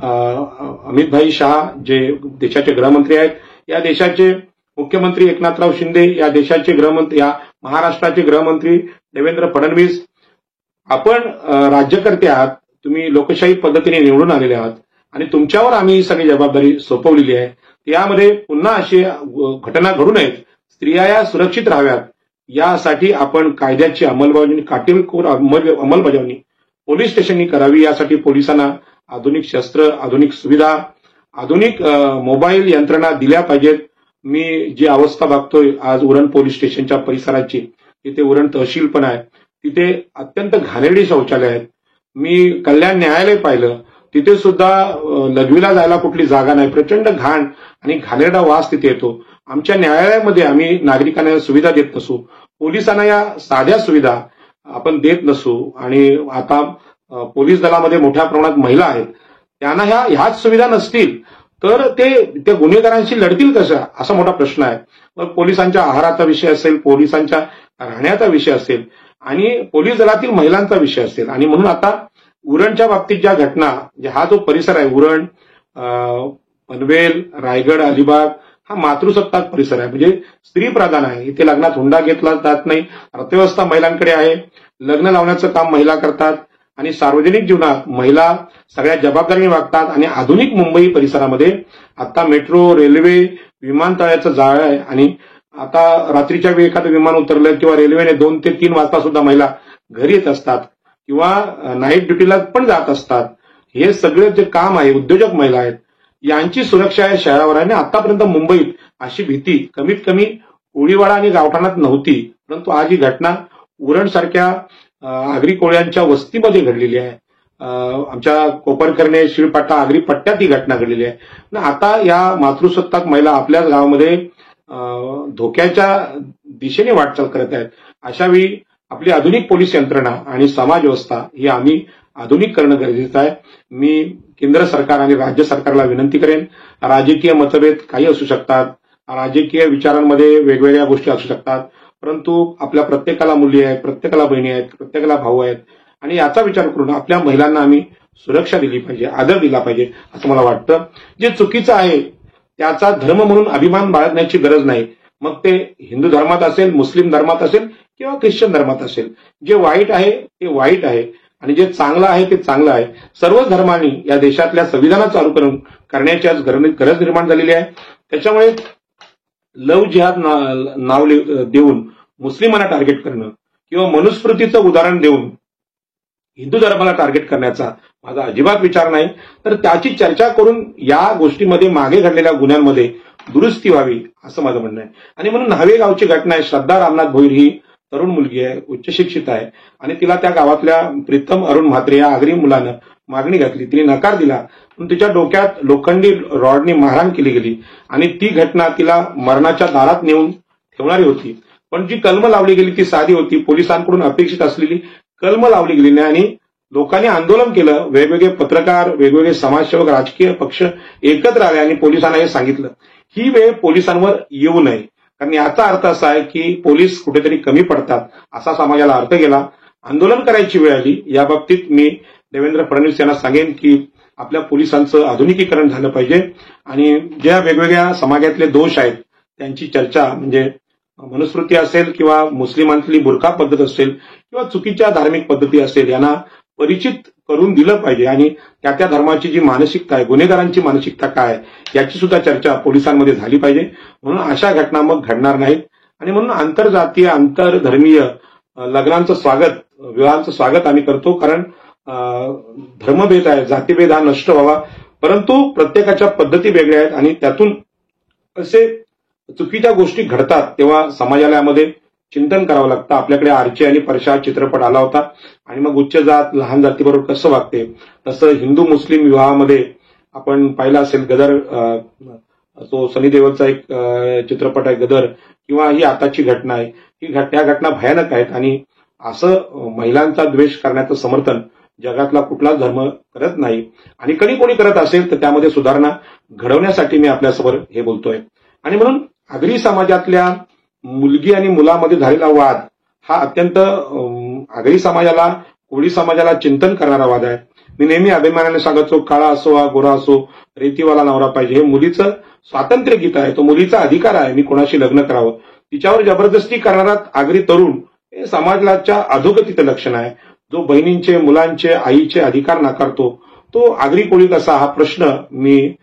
अमित भाई शहा जे देशाचे गृहमंत्री आहेत, या देशाचे मुख्यमंत्री एकनाथराव शिंदे, या देशाचे गृहमंत्री, या महाराष्ट्राचे गृहमंत्री देवेंद्र फडणवीस, आपण राज्यकर्ते आहात, तुम्ही लोकशाही पद्धतीने निवडून आलेले आहात आणि तुमच्यावर आम्ही ही सगळी जबाबदारी सोपवलेली आहे. यामध्ये पुन्हा अशी घटना घडू नयेत, स्त्रिया या सुरक्षित राहाव्यात, यासाठी आपण कायद्याची अंमलबजावणी, काटेकोर अंमलबजावणी पोलीस स्टेशननी करावी. यासाठी पोलिसांना आधुनिक शस्त्र, आधुनिक सुविधा आधुनिक मोबाईल यंत्रणा दिल्या पाहिजेत. मी जी अवस्था बघतोय आज उरण पोलीस स्टेशनच्या परिसराची, तिथे उरण तहसील पण आहे, तिथे अत्यंत घाणेरडी शौचालय आहेत. मी कल्याण न्यायालय पाहिलं, तिथे सुद्धा लघवीला जायला कुठली जागा नाही. प्रचंड घाण आणि घाणेरडा वास तिथे येतो. आमच्या न्यायालयामध्ये आम्ही नागरिकांना सुविधा देत नसू, पोलिसांना या साध्या सुविधा आपण देत नसू, आणि आता पोलीस दलामध्ये मोठ्या प्रमाणात महिला आहेत, त्यांना ह्याच सुविधा नसतील तर ते त्या गुन्हेगारांशी लढतील कशा, असा मोठा प्रश्न आहे. मग पोलिसांच्या आहाराचा विषय असेल, पोलिसांच्या राहण्याचा विषय असेल आणि पोलीस दलातील महिलांचा विषय असेल. आणि म्हणून आता उरणच्या बाबतीत ज्या घटना, हा जो परिसर आहे उरण, पनवेल, रायगड, अलिबाग, हा मातृसत्ताक परिसर आहे, म्हणजे स्त्री प्रधान आहे. इथे लग्नात हुंडा घेतला जात नाही, अर्थव्यवस्था महिलांकडे आहे, लग्न लावण्याचं काम महिला करतात आणि सार्वजनिक जीवनात महिला सगळ्या जबाबदारीने वागतात. आणि आधुनिक मुंबई परिसरामध्ये आता मेट्रो, रेल्वे, विमानतळाचं जाळ आहे आणि आता रात्रीच्या वेळी एखादं विमान उतरलं किंवा रेल्वेने 2 ते 3 वाजता सुद्धा महिला घरी येत असतात किंवा नाईट ड्युटीला पण जात असतात. हे सगळे जे काम आहे, उद्योजक महिला आहेत, यांची सुरक्षा या शहरावर आहे. आणि आतापर्यंत मुंबईत अशी भीती कमीत कमी कोळीवाडा आणि गावठाणात नव्हती, परंतु आज ही घटना उरणसारख्या आगरी कोळ्यांच्या वस्तीमध्ये घडलेली आहे. आमच्या कोपरखर्णे, शिळपाटा, आगरी पट्ट्यात ही घटना घडलेली आहे. आता या मातृसत्ताक महिला आपल्याच गावामध्ये धोक्याच्या दिशेने वाटचाल करत आहेत. अशावेळी आपली आधुनिक पोलीस यंत्रणा आणि समाज व्यवस्था ही आम्ही आधुनिक करणं गरजेचं आहे. मी केंद्र सरकार आणि राज्य सरकारला विनंती करेन, राजकीय मतभेद काही असू शकतात, राजकीय विचारांमध्ये वेगवेगळ्या गोष्टी असू शकतात, परंतु आपल्या प्रत्येकाला मुली आहेत, प्रत्येकाला बहिणी आहेत, प्रत्येकाला भाऊ आहेत आणि याचा विचार करून आपल्या महिलांना आम्ही सुरक्षा दिली पाहिजे, आदर दिला पाहिजे असं मला वाटतं. जे चुकीचं आहे त्याचा धर्म म्हणून अभिमान बाळगण्याची गरज नाही. मग ते हिंदू धर्मात असेल, मुस्लिम धर्मात असेल किंवा ख्रिश्चन धर्मात असेल. जे वाईट आहे ते वाईट आहे आणि जे चांगलं आहे ते चांगलं आहे. सर्व धर्मांनी या देशातल्या संविधानात चालू करण्याची आज गरज निर्माण झालेली आहे. त्याच्यामुळे लव जिहाद नाव देऊन मुस्लिमांना टार्गेट करणं किंवा मनुस्मृतीचं उदाहरण देऊन हिंदू धर्माला टार्गेट करण्याचा माझा अजिबात विचार नाही. तर त्याची चर्चा करून या गोष्टीमध्ये मागे घडलेल्या गुन्ह्यांमध्ये दुरुस्ती व्हावी असं माझं म्हणणं आहे. आणि म्हणून न्हावे गावची घटना आहे. श्रद्धा रामनाथ भोईर ही तरुण मुलगी आहे, उच्च शिक्षित आहे आणि तिला त्या गावातल्या प्रीतम अरुण म्हात्रे या आगरी मुलानं मागणी घातली, तिने नकार दिला, पण तिच्या डोक्यात लोखंडी रॉडनी मारहाण केली गेली आणि ती घटना तिला मरणाच्या दारात नेऊन ठेवणारी होती. पण जी कलम लावली गेली ती साधी होती, पोलिसांकडून अपेक्षित असलेली कलम लावली गेली नाही आणि लोकांनी आंदोलन केलं. वेगवेगळे पत्रकार, वेगवेगळे समाजसेवक, राजकीय पक्ष एकत्र आले आणि पोलिसांना हे सांगितलं ही वेळ पोलिसांवर येऊ नये, कारण याचा अर्थ असा आहे की पोलीस कुठेतरी कमी पडतात असा समाजाला अर्थ गेला. आंदोलन करायची वेळ आली. या बाबतीत मी देवेंद्र फडणवीस यांना सांगेन की आपल्या पोलिसांचं आधुनिकीकरण झालं पाहिजे आणि ज्या वेगवेगळ्या समाजातले दोष आहेत त्यांची चर्चा, म्हणजे मनुस्मृती असेल किंवा मुस्लिमांतली बुरखा पद्धत असेल किंवा चुकीच्या धार्मिक पद्धती असेल, यांना परिचित करून दिलं पाहिजे आणि त्या धर्माची जी मानसिकता आहे, गुन्हेगारांची मानसिकता काय याची सुद्धा चर्चा पोलिसांमध्ये झाली पाहिजे. म्हणून अशा घटना मग घडणार नाहीत आणि म्हणून आंतरजातीय, आंतरधर्मीय लग्नांचं स्वागत, विवाहांचं स्वागत आम्ही करतो, कारण धर्मभेद आहे, जातीभेद हा नष्ट व्हावा. परंतु प्रत्येकाच्या पद्धती वेगळ्या आहेत आणि त्यातून असे चुकीच्या गोष्टी घडतात तेव्हा समाजाला यामध्ये चिंतन करावं लागतं. आपल्याकडे आर्ची आणि परशा चित्रपट आला होता आणि मग उच्च जात लहान जातीबरोबर कसं वागते, तसं हिंदू मुस्लिम विवाहामध्ये आपण पाहिलं असेल गदर, तो सनी देओलचा एक चित्रपट आहे गदर, किंवा ही आताची घटना आहे. या घटना भयानक आहेत आणि असं महिलांचा द्वेष करण्याचं समर्थन जगातला कुठलाच धर्म करत नाही आणि कोणी करत असेल तर त्यामध्ये सुधारणा घडवण्यासाठी मी आपल्यासमोर हे बोलतोय. आणि म्हणून आगरी समाजातल्या मुलगी आणि मुलामध्ये झालेला वाद हा अत्यंत आगरी समाजाला, कोळी समाजाला चिंतन करणारा वाद आहे. मी नेहमी अभिमानाने सांगतो, काळा असो हा गोरा असो, रेतीवाला नवरा पाहिजे. हे मुलीचं स्वातंत्र्य गीत आहे, तो मुलीचा अधिकार आहे मी कोणाशी लग्न करावं. तिच्यावर जबरदस्ती करणारा आगरी तरुण हे समाजाच्या अधोगतीचं लक्षण आहे. जो बहिणींचे, मुलांचे, आईचे अधिकार नाकारतो तो आगरी कोळी कसा, हा प्रश्न मी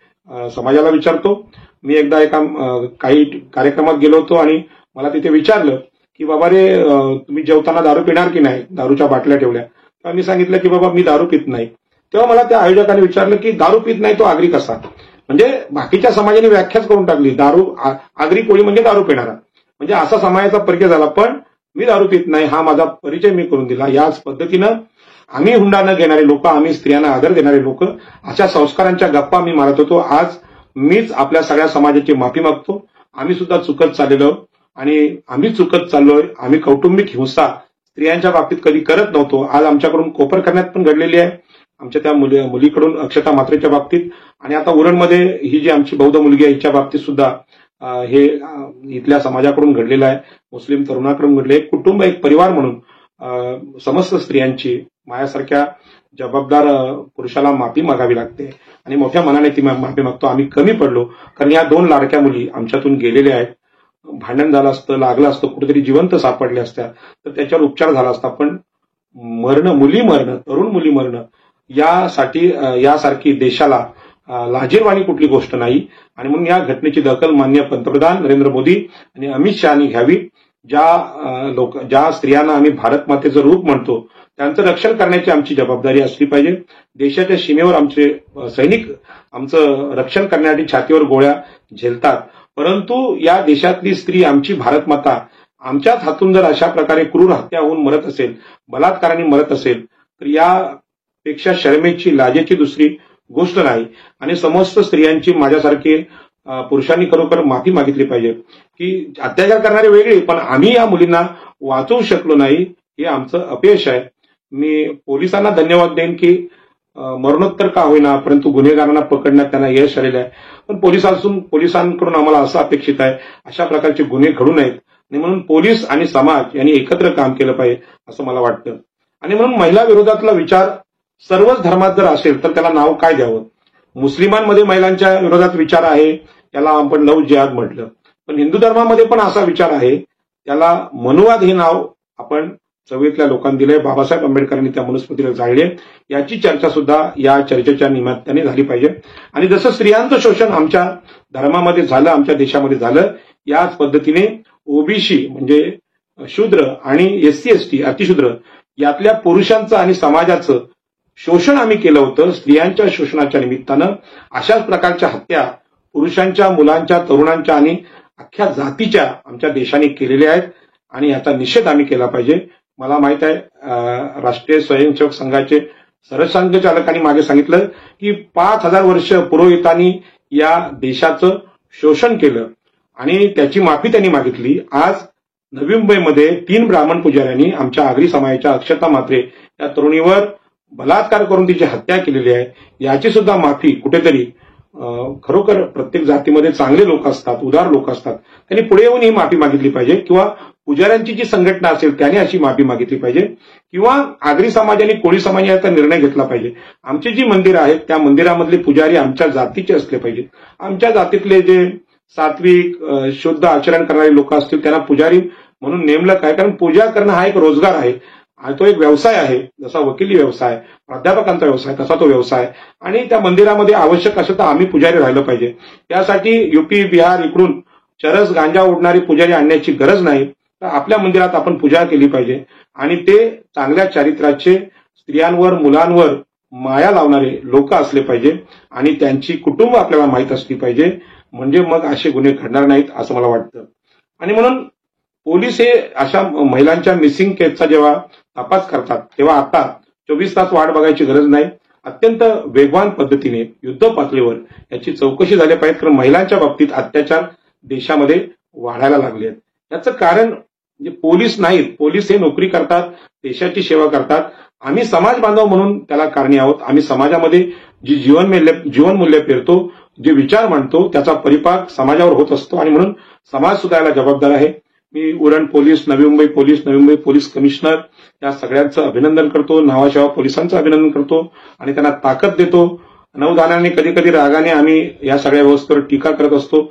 समाजाला विचारतो. मी एकदा एका काही कार्यक्रमात गेलो होतो आणि मला तिथे विचारलं की बाबा रे, तुम्ही जेवताना दारू पिणार की नाही, दारूच्या बाटल्या ठेवल्या. तेव्हा मी सांगितलं की बाबा मी दारू पित नाही. तेव्हा मला त्या आयोजकाने विचारलं की दारू पित नाही तो आगरी कसा. म्हणजे बाकीच्या समाजाने व्याख्याच करून टाकली, दारू आगरी कोळी म्हणजे दारू पिणारा, म्हणजे असा समाजाचा परिचय झाला. पण मी दारू पित नाही हा माझा परिचय मी करून दिला. याच पद्धतीनं आम्ही हुंडा न घेणारे लोक, आम्ही स्त्रियांना आदर देणारे लोक, अशा संस्कारांच्या गप्पा मी मारत होतो. आज मीच आपल्या सगळ्या समाजाची माफी मागतो. आम्ही सुद्धा चुकत चाललेलो आणि आम्ही चुकत चाललोय. आम्ही कौटुंबिक हिंसा स्त्रियांच्या बाबतीत कधी करत नव्हतो. आज आमच्याकडून कोपर करण्यात पण घडलेली आहे, आमच्या त्या मुलीकडून अक्षता मात्रेच्या बाबतीत, आणि आता उरणमध्ये ही जी आमची बौद्ध मुलगी आहे हिच्या बाबतीत सुद्धा हे इथल्या समाजाकडून घडलेलं आहे, मुस्लिम तरुणाकडून घडले. एक कुटुंब, एक परिवार म्हणून समस्त स्त्रियांची माझ्यासारख्या जबाबदार पुरुषाला माफी मागावी लागते आणि मोठ्या मनाने ती माफी मागतो. आम्ही कमी पडलो कारण या 2 लाडक्या मुली आमच्यातून गेलेल्या आहेत. भांडण झालं असतं, लागलं असतं, कुठेतरी जिवंत सापडल्या असत्या तर त्याच्यावर उपचार झाला असता. पण मुली मरणं, तरुण मुली मरणं यासारखी देशाला लाजीरवाणी कुठली गोष्ट नाही. आणि म्हणून या घटनेची दखल माननीय पंतप्रधान नरेंद्र मोदी आणि अमित शहानी घ्यावी. ज्या स्त्रियांना आम्ही भारत मातेचं रूप म्हणतो त्यांचं रक्षण करण्याची आमची जबाबदारी असली पाहिजे. देशाच्या सीमेवर आमचे सैनिक आमचं रक्षण करण्यासाठी छातीवर गोळ्या झेलतात, परंतु या देशातली स्त्री, आमची भारत माता, आमच्याच हातून जर अशा प्रकारे क्रूर हत्या होऊन मरत असेल, बलात्काराने मरत असेल, तर यापेक्षा शरमेची, लाजेची दुसरी गोष्ट नाही. आणि समस्त स्त्रियांची माझ्यासारखे पुरुषांनी खरोखर माफी मागितली पाहिजे की अत्याचार करणारे वेगळे, पण आम्ही या मुलींना वाचवू शकलो नाही, हे आमचं अपयश आहे. मी पोलिसांना धन्यवाद देईन की मरणोत्तर का होईना परंतु गुन्हेगारांना पकडण्यात त्यांना यश आलेलं आहे. पण पोलिसांकडून आम्हाला असं अपेक्षित आहे अशा प्रकारचे गुन्हे घडू नयेत आणि म्हणून पोलीस आणि समाज यांनी एकत्र काम केलं पाहिजे असं मला वाटतं. आणि म्हणून महिला विरोधातला विचार सर्वच धर्मात जर असेल तर त्याला नाव काय द्यावं? मुस्लिमांमध्ये महिलांच्या विरोधात विचार आहे, त्याला आपण लव्ह जिहाद म्हटलं. पण हिंदू धर्मामध्ये पण असा विचार आहे, त्याला मनुवाद हे नाव आपण चळवळीतल्या लोकांनी दिलंय. बाबासाहेब आंबेडकरांनी त्या मनुस्मृतीला जाळले. याची चर्चा सुद्धा या चर्चेच्या निमित्ताने झाली पाहिजे. आणि जसं स्त्रियांचं शोषण आमच्या धर्मामध्ये झालं, आमच्या देशामध्ये झालं, याच पद्धतीने ओबीसी म्हणजे शूद्र आणि एससी एसटी अतिशूद्र यातल्या पुरुषांचं आणि समाजाचं शोषण आम्ही केलं होतं. स्त्रियांच्या शोषणाच्या निमित्तानं अशाच प्रकारच्या हत्या पुरुषांच्या, मुलांच्या, तरुणांच्या आणि अख्ख्या जातीच्या आमच्या देशाने केलेल्या आहेत आणि याचा निषेध आम्ही केला पाहिजे. मला माहित आहे राष्ट्रीय स्वयंसेवक संघाचे सरसंघचालकांनी मागे सांगितलं की 5000 वर्ष पुरोहितांनी या देशाचं शोषण केलं आणि त्याची माफी त्यांनी मागितली. आज नवी मुंबईमध्ये 3 ब्राह्मण पुजाऱ्यांनी आमच्या आगरी समाजाच्या अक्षता मात्रे या तरुणीवर बलात्कार करून तिची हत्या केलेली आहे. याची सुद्धा माफी कुठेतरी, खरोखर प्रत्येक जातीमध्ये चांगले लोक असतात, उदार लोक असतात, त्यांनी पुढे येऊन ही माफी मागितली पाहिजे किंवा पुजाऱ्यांची जी संघटना असेल त्याने अशी माफी मागितली पाहिजे किंवा आगरी समाजाने, कोळी समाजाने याचा निर्णय घेतला पाहिजे. आमची जी मंदिरं आहेत त्या मंदिरामधले पुजारी आमच्या जातीचे असले पाहिजेत. आमच्या जातीतले जे सात्विक, शुद्ध आचरण करणारे लोक असतील त्यांना पुजारी म्हणून नेमलं काय, कारण पूजा करणं हा एक रोजगार आहे, तो एक व्यवसाय आहे. जसा वकिली व्यवसाय, प्राध्यापकांचा व्यवसाय, तसा तो व्यवसाय. आणि त्या मंदिरामध्ये आवश्यक असं तर आम्ही पुजारी राहिलं पाहिजे. त्यासाठी युपी, बिहार इकडून चरस, गांजा ओढणारे पुजारी आणण्याची गरज नाही. तर आपल्या मंदिरात आपण पूजा केली पाहिजे आणि ते चांगल्या चारित्र्याचे, स्त्रियांवर, मुलांवर माया लावणारे लोक असले पाहिजे आणि त्यांची कुटुंब आपल्याला माहीत असली पाहिजे, म्हणजे मग असे गुन्हे घडणार नाहीत असं मला वाटतं. आणि म्हणून पोलीस हे अशा महिलांच्या मिसिंग केसचा जेव्हा तपास करतात तेव्हा आता 24 तास वाट बघायची गरज नाही. अत्यंत वेगवान पद्धतीने युद्ध पातळीवर याची चौकशी झाली पाहिजे, कारण महिलांच्या बाबतीत अत्याचार देशामध्ये वाढायला लागले आहेत. याचं कारण म्हणजे पोलीस नाहीत. पोलीस हे नोकरी करतात, देशाची सेवा करतात. आम्ही समाज बांधव म्हणून त्याला कारणी आहोत. आम्ही समाजामध्ये जी जीवनमूल्य पेरतो, जे विचार मांडतो, त्याचा परिपाक समाजावर होत असतो आणि म्हणून समाज सुद्धा याला जबाबदार आहे. मी Uran police, Navi Mumbai police commissioner या सगळ्यांचं अभिनंदन करतो. नावाशेवा पोलिसांचं अभिनंदन करतो आणि त्यांना ताकद देतो. नवधानाने, कधी कधी रागाने आम्ही या सगळ्या व्यवस्थेवर टीका करत असतो.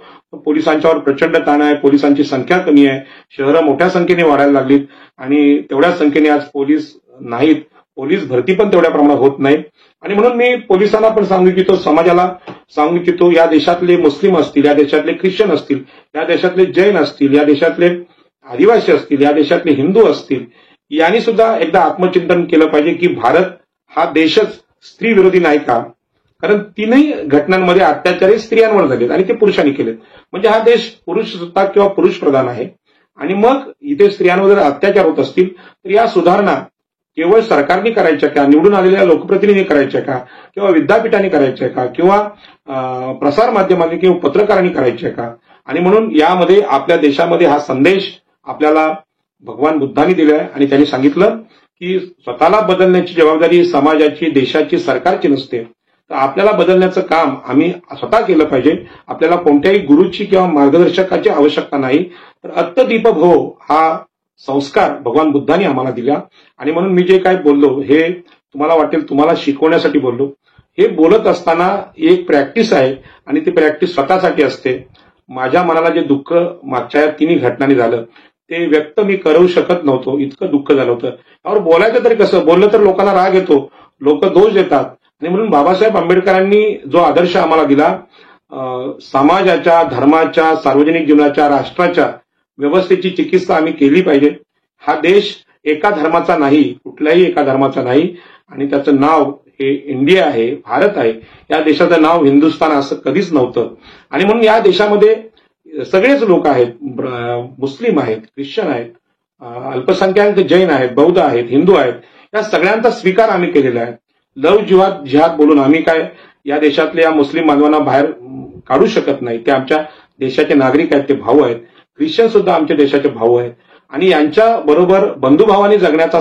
पोलिसांच्यावर प्रचंड ताण आहे. पोलिसांची संख्या कमी आहे. शहरं मोठ्या संख्येने वाढायला लागलीत आणि तेवढ्या संख्येने आज पोलीस नाहीत. पोलीस भरती पण तेवढ्या प्रमाणात होत नाही. आणि म्हणून मी पोलिसांना पण सांगू इच्छितो, समाजाला सांगू इच्छितो, या देशातले मुस्लिम असतील, या देशातले ख्रिश्चन असतील, या देशातले जैन असतील, या देशातले आदिवासी असतील, या देशातले हिंदू असतील, यांनी सुद्धा एकदा आत्मचिंतन केलं पाहिजे की भारत हा देशच स्त्री विरोधी नाही का? कारण तीनही घटनांमध्ये अत्याचार हे स्त्रियांवर झालेत आणि ते पुरुषांनी केलेत. म्हणजे हा देश पुरुष सत्ताक किंवा पुरुष प्रधान आहे. आणि मग इथे स्त्रियांवर जर अत्याचार होत असतील तर या सुधारणा केवळ सरकारने करायच्या का, निवडून आलेल्या लोकप्रतिनिधींनी करायच्या का, किंवा विद्यापीठांनी करायच्या का, किंवा प्रसार माध्यमांनी किंवा पत्रकारांनी करायच्या का. आणि म्हणून यामध्ये आपल्या देशामध्ये हा संदेश आपल्याला भगवान बुद्धांनी दिलाय आणि त्यांनी सांगितलं की स्वतःला बदलण्याची जबाबदारी समाजाची, देशाची, सरकारची नसते. तर आपल्याला बदलण्याचं काम आम्ही स्वतः केलं पाहिजे. आपल्याला कोणत्याही गुरुची किंवा मार्गदर्शकाची आवश्यकता नाही. तर अत्तदीप भव हा संस्कार भगवान बुद्धांनी आम्हाला दिला. आणि म्हणून मी जे काय बोललो हे तुम्हाला वाटेल तुम्हाला शिकवण्यासाठी बोललो. हे बोलत असताना एक प्रॅक्टिस आहे आणि ती प्रॅक्टिस स्वतःसाठी असते. माझ्या मनाला जे दुःख मागच्या या तिन्ही घटनांनी झालं ते व्यक्त मी करू शकत नव्हतो, इतकं दुःख झालं होतं. यावर बोलायचं तरी कसं, बोललं तर लोकांना राग येतो, लोक दोष देतात. आणि म्हणून बाबासाहेब आंबेडकरांनी जो आदर्श आम्हाला दिला, समाजाच्या, धर्माच्या, सार्वजनिक जीवनाच्या, राष्ट्राच्या व्यवस्थेची चिकित्सा आम्ही केली पाहिजे. हा देश एका धर्माचा नाही, कुठल्याही एका धर्माचा नाही. आणि त्याचं नाव हे इंडिया आहे, भारत आहे. या देशाचं नाव हिंदुस्थान असं कधीच नव्हतं. आणि म्हणून या देशामध्ये सगळेच लोक आहेत, मुस्लिम आहेत, ख्रिश्चन आहेत, अल्पसंख्याक जैन आहेत, बौद्ध आहेत, हिंदू आहेत. या सगळ्यांचा स्वीकार आम्ही केलेला आहे. लव जिहाद बोलून आम्ही काय या देशातल्या मुस्लिम बांधवांना बाहेर काढू शकत नाही. ते आमच्या देशाचे नागरिक आहेत, ते भाऊ आहेत. ख्रिश्चन सुद्धा आमच्या देशाचे भाऊ आहेत. आणि यांच्या बरोबर बंधुभावाने जगण्याचा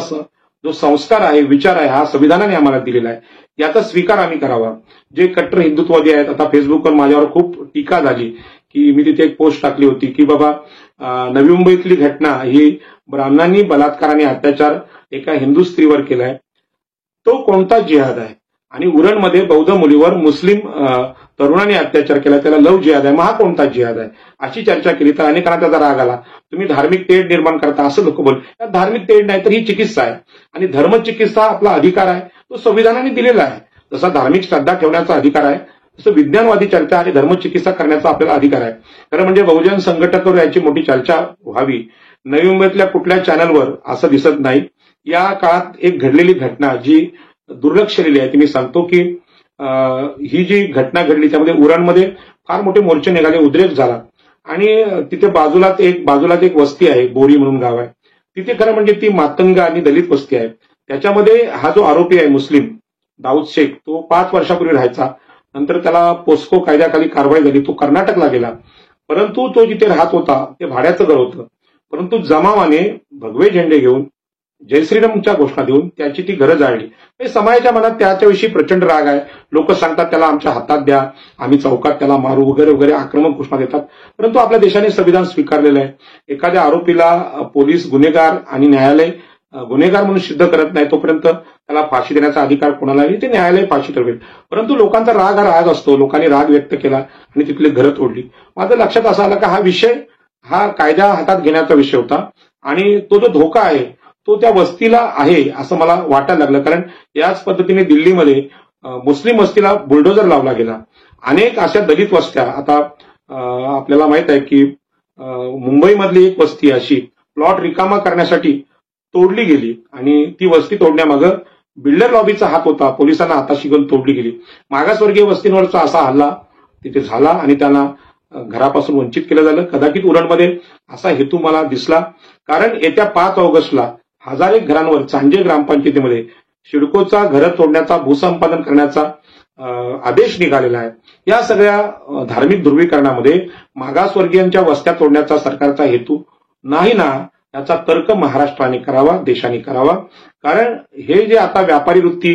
जो संस्कार आहे, विचार आहे, हा संविधानाने आम्हाला दिलेला आहे. याचा स्वीकार आम्ही करावा. जे कट्टर हिंदुत्ववादी आहेत, आता फेसबुकवर माझ्यावर खूप टीका झाली की मी तिथे एक पोस्ट टाकली होती की बाबा नवी मुंबईतली घटना ही ब्राह्मणांनी बलात्काराने अत्याचार एका हिंदू स्त्रीवर केलाय, तो कोणता जिहाद आहे. आणि उरणमध्ये बौद्ध मुलीवर मुस्लिम तरुणांनी अत्याचार केला, त्याला लव जिहाद आहे. मग हा कोणता जिहाद आहे अशी चर्चा केली तर अनेकांना त्याचा राग आला. तुम्ही धार्मिक तेढ निर्माण करता असं लोक बोल. धार्मिक तेढ नाही तर ही चिकित्सा आहे. आणि धर्मचिकित्सा आपला अधिकार आहे, तो संविधानाने दिलेला आहे. जसा धार्मिक श्रद्धा ठेवण्याचा अधिकार आहे तसं विज्ञानवादी चर्चा आणि धर्मचिकित्सा करण्याचा आपल्याला अधिकार आहे. खरं म्हणजे बहुजन संघटकांवर याची मोठी चर्चा व्हावी. नवी मुंबईतल्या कुठल्या चॅनलवर असं दिसत नाही. या काळात एक घडलेली घटना जी दुर्लक्षलेली आहे ती मी सांगतो की ही जी घटना घडली त्यामध्ये उरणमध्ये फार मोठे मोर्चे निघाले, उद्रेक झाला. आणि तिथे बाजूलाच एक वस्ती आहे, बोरी म्हणून गाव आहे. तिथे खरं म्हणजे ती मातंग आणि दलित वस्ती आहे. त्याच्यामध्ये हा जो आरोपी आहे मुस्लिम दाऊद शेख, तो 5 वर्षापूर्वी राहायचा. नंतर त्याला पोस्को कायद्याखाली कारवाई झाली, तो कर्नाटकला गेला. परंतु तो जिथे राहत होता ते भाड्याचं घर होतं. परंतु जमावाने भगवे झेंडे घेऊन जय श्रीरामच्या घोषणा देऊन त्याची ती घरं जाळली. समाजाच्या मनात त्याच्याविषयी प्रचंड राग आहे. लोक सांगतात त्याला आमच्या हातात द्या, आम्ही चौकात त्याला मारू वगैरे वगैरे आक्रमक घोषणा देतात. परंतु आपल्या देशाने संविधान स्वीकारलेलं आहे. एखाद्या आरोपीला पोलीस गुन्हेगार आणि न्यायालय गुन्हेगार म्हणून सिद्ध करत नाही तोपर्यंत त्याला फाशी देण्याचा अधिकार कोणालाही ते न्यायालय फाशी ठरवेल. परंतु लोकांचा राग असतो. लोकांनी राग व्यक्त केला आणि तिथली घरं तोडली. माझं लक्षात असं आलं का हा विषय हा कायदा हातात घेण्याचा विषय होता. आणि तो जो धोका आहे तो त्या वस्तीला आहे असं मला वाटायला लागलं. कारण याच पद्धतीने दिल्लीमध्ये मुस्लिम वस्तीला बुलडोजर लावला गेला. अनेक अशा दलित वस्त्या आता आपल्याला माहित आहे की मुंबईमधली एक वस्ती अशी प्लॉट रिकामा करण्यासाठी तोडली गेली आणि ती वस्ती तोडण्यामागं बिल्डर लॉबीचा हात होता. पोलिसांना हाताशी घेऊन तोडली गेली. मागासवर्गीय वस्तींवरचा असा हल्ला तिथे झाला आणि त्यांना घरापासून वंचित केलं झालं. कदाचित उरणमध्ये असा हेतू मला दिसला. कारण येत्या 5 ऑगस्टला हजारेक घरांवर चांजे ग्रामपंचायतीमध्ये सिडकोचा घरं तोडण्याचा, भूसंपादन करण्याचा आदेश निघालेला आहे. या सगळ्या धार्मिक ध्रुवीकरणामध्ये मागासवर्गीयांच्या वस्त्या तोडण्याचा सरकारचा हेतू नाही ना, याचा तर्क महाराष्ट्राने करावा, देशाने करावा. कारण हे जे आता व्यापारी वृत्ती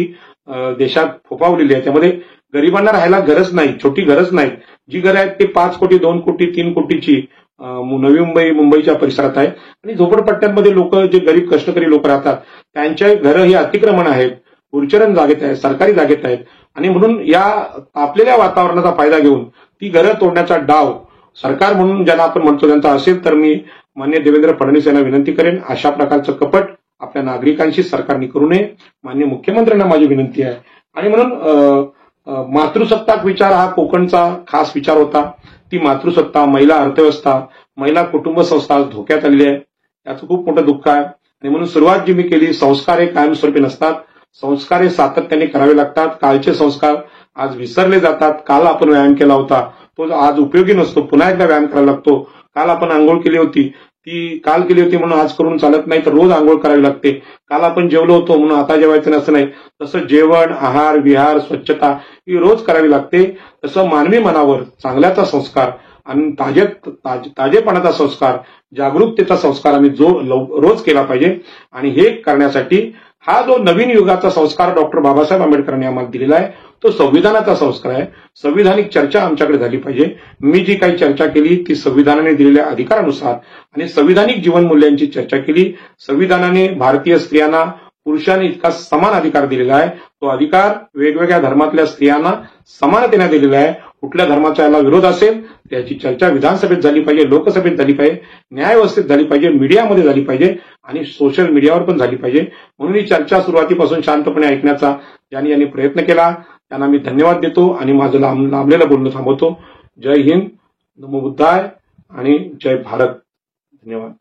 देशात फोफावलेली आहे त्यामध्ये गरिबांना राहायला गरज नाही, छोटी गरज नाही. जी घरं आहेत ती 5 कोटी, 2 कोटी, 3 कोटीची नवी मुंबई, मुंबईच्या परिसरात आहे. आणि झोपडपट्ट्यांमध्ये लोक जे गरीब कष्टकरी लोक राहतात त्यांच्या घरं ही अतिक्रमण आहेत, उच्चरण जागेत आहेत, सरकारी जागेत आहेत. आणि म्हणून या तापलेल्या वातावरणाचा फायदा घेऊन ती घरं तोडण्याचा डाव सरकार म्हणून ज्यांना आपण म्हणतो त्यांचा असेल तर मी मान्य देवेंद्र फडणवीस यांना विनंती करेन अशा प्रकारचं कपट आपल्या नागरिकांशी सरकारने करू नये. मान्य मुख्यमंत्र्यांना माझी विनंती आहे. आणि म्हणून मातृसत्ताक विचार हा कोकणचा खास विचार होता. ती मातृसत्ता, महिला अर्थव्यवस्था, महिला कुटुंब संस्था आज धोक्यात आलेली आहे. याचं खूप मोठं दुःख आहे. आणि म्हणून सुरुवात जी मी केली, संस्कार हे कायमस्वरूपी नसतात, संस्कार हे सातत्याने करावे लागतात. कालचे संस्कार आज विसरले जातात. काल आपण व्यायाम केला होता तो आज उपयोगी नसतो, पुन्हा एकदा व्यायाम करायला लागतो. काल आपण आंघोळ केली होती, ती काल केली होती म्हणून आज करून चालत नाही, तर रोज आंघोळ करावी लागते. काल आपण जेवलो होतो म्हणून आता जेवायचं नसं नाही. तसं जेवण, आहार, विहार, स्वच्छता ही रोज करावी लागते. तसं मानवी मनावर चांगल्याचा संस्कार आणि ताजेपणाचा संस्कार, जागरूकतेचा संस्कार आम्ही रोज केला पाहिजे. आणि हे करण्यासाठी हा जो नवीन युगाचा संस्कार डॉक्टर बाबासाहेब आंबेडकरांनी आम्हाला दिलेला आहे तो संविधानाचा संस्कार आहे. संविधानिक चर्चा आमच्याकडे झाली पाहिजे. मी जी काही चर्चा केली ती संविधानाने दिलेल्या अधिकारानुसार आणि संविधानिक जीवन मूल्यांची चर्चा केली. संविधानाने भारतीय स्त्रियांना पुरुषांनी इतका समान अधिकार दिलेला आहे. तो अधिकार वेगवेगळ्या धर्मातल्या स्त्रियांना समानतेने दिलेला आहे. कुठल्या धर्माचा याला विरोध असेल त्याची चर्चा विधानसभेत झाली पाहिजे, लोकसभेत झाली पाहिजे, न्यायव्यवस्थेत झाली पाहिजे, मीडियामध्ये झाली पाहिजे आणि सोशल मीडियावर पण झाली पाहिजे. म्हणून ही चर्चा सुरुवातीपासून शांतपणे ऐकण्याचा ज्यांनी प्रयत्न केला त्यांना मी धन्यवाद देतो आणि माझं लांबलेलं बोलणं थांबवतो. जय हिंद, नमो बुद्धाय आणि जय भारत. धन्यवाद.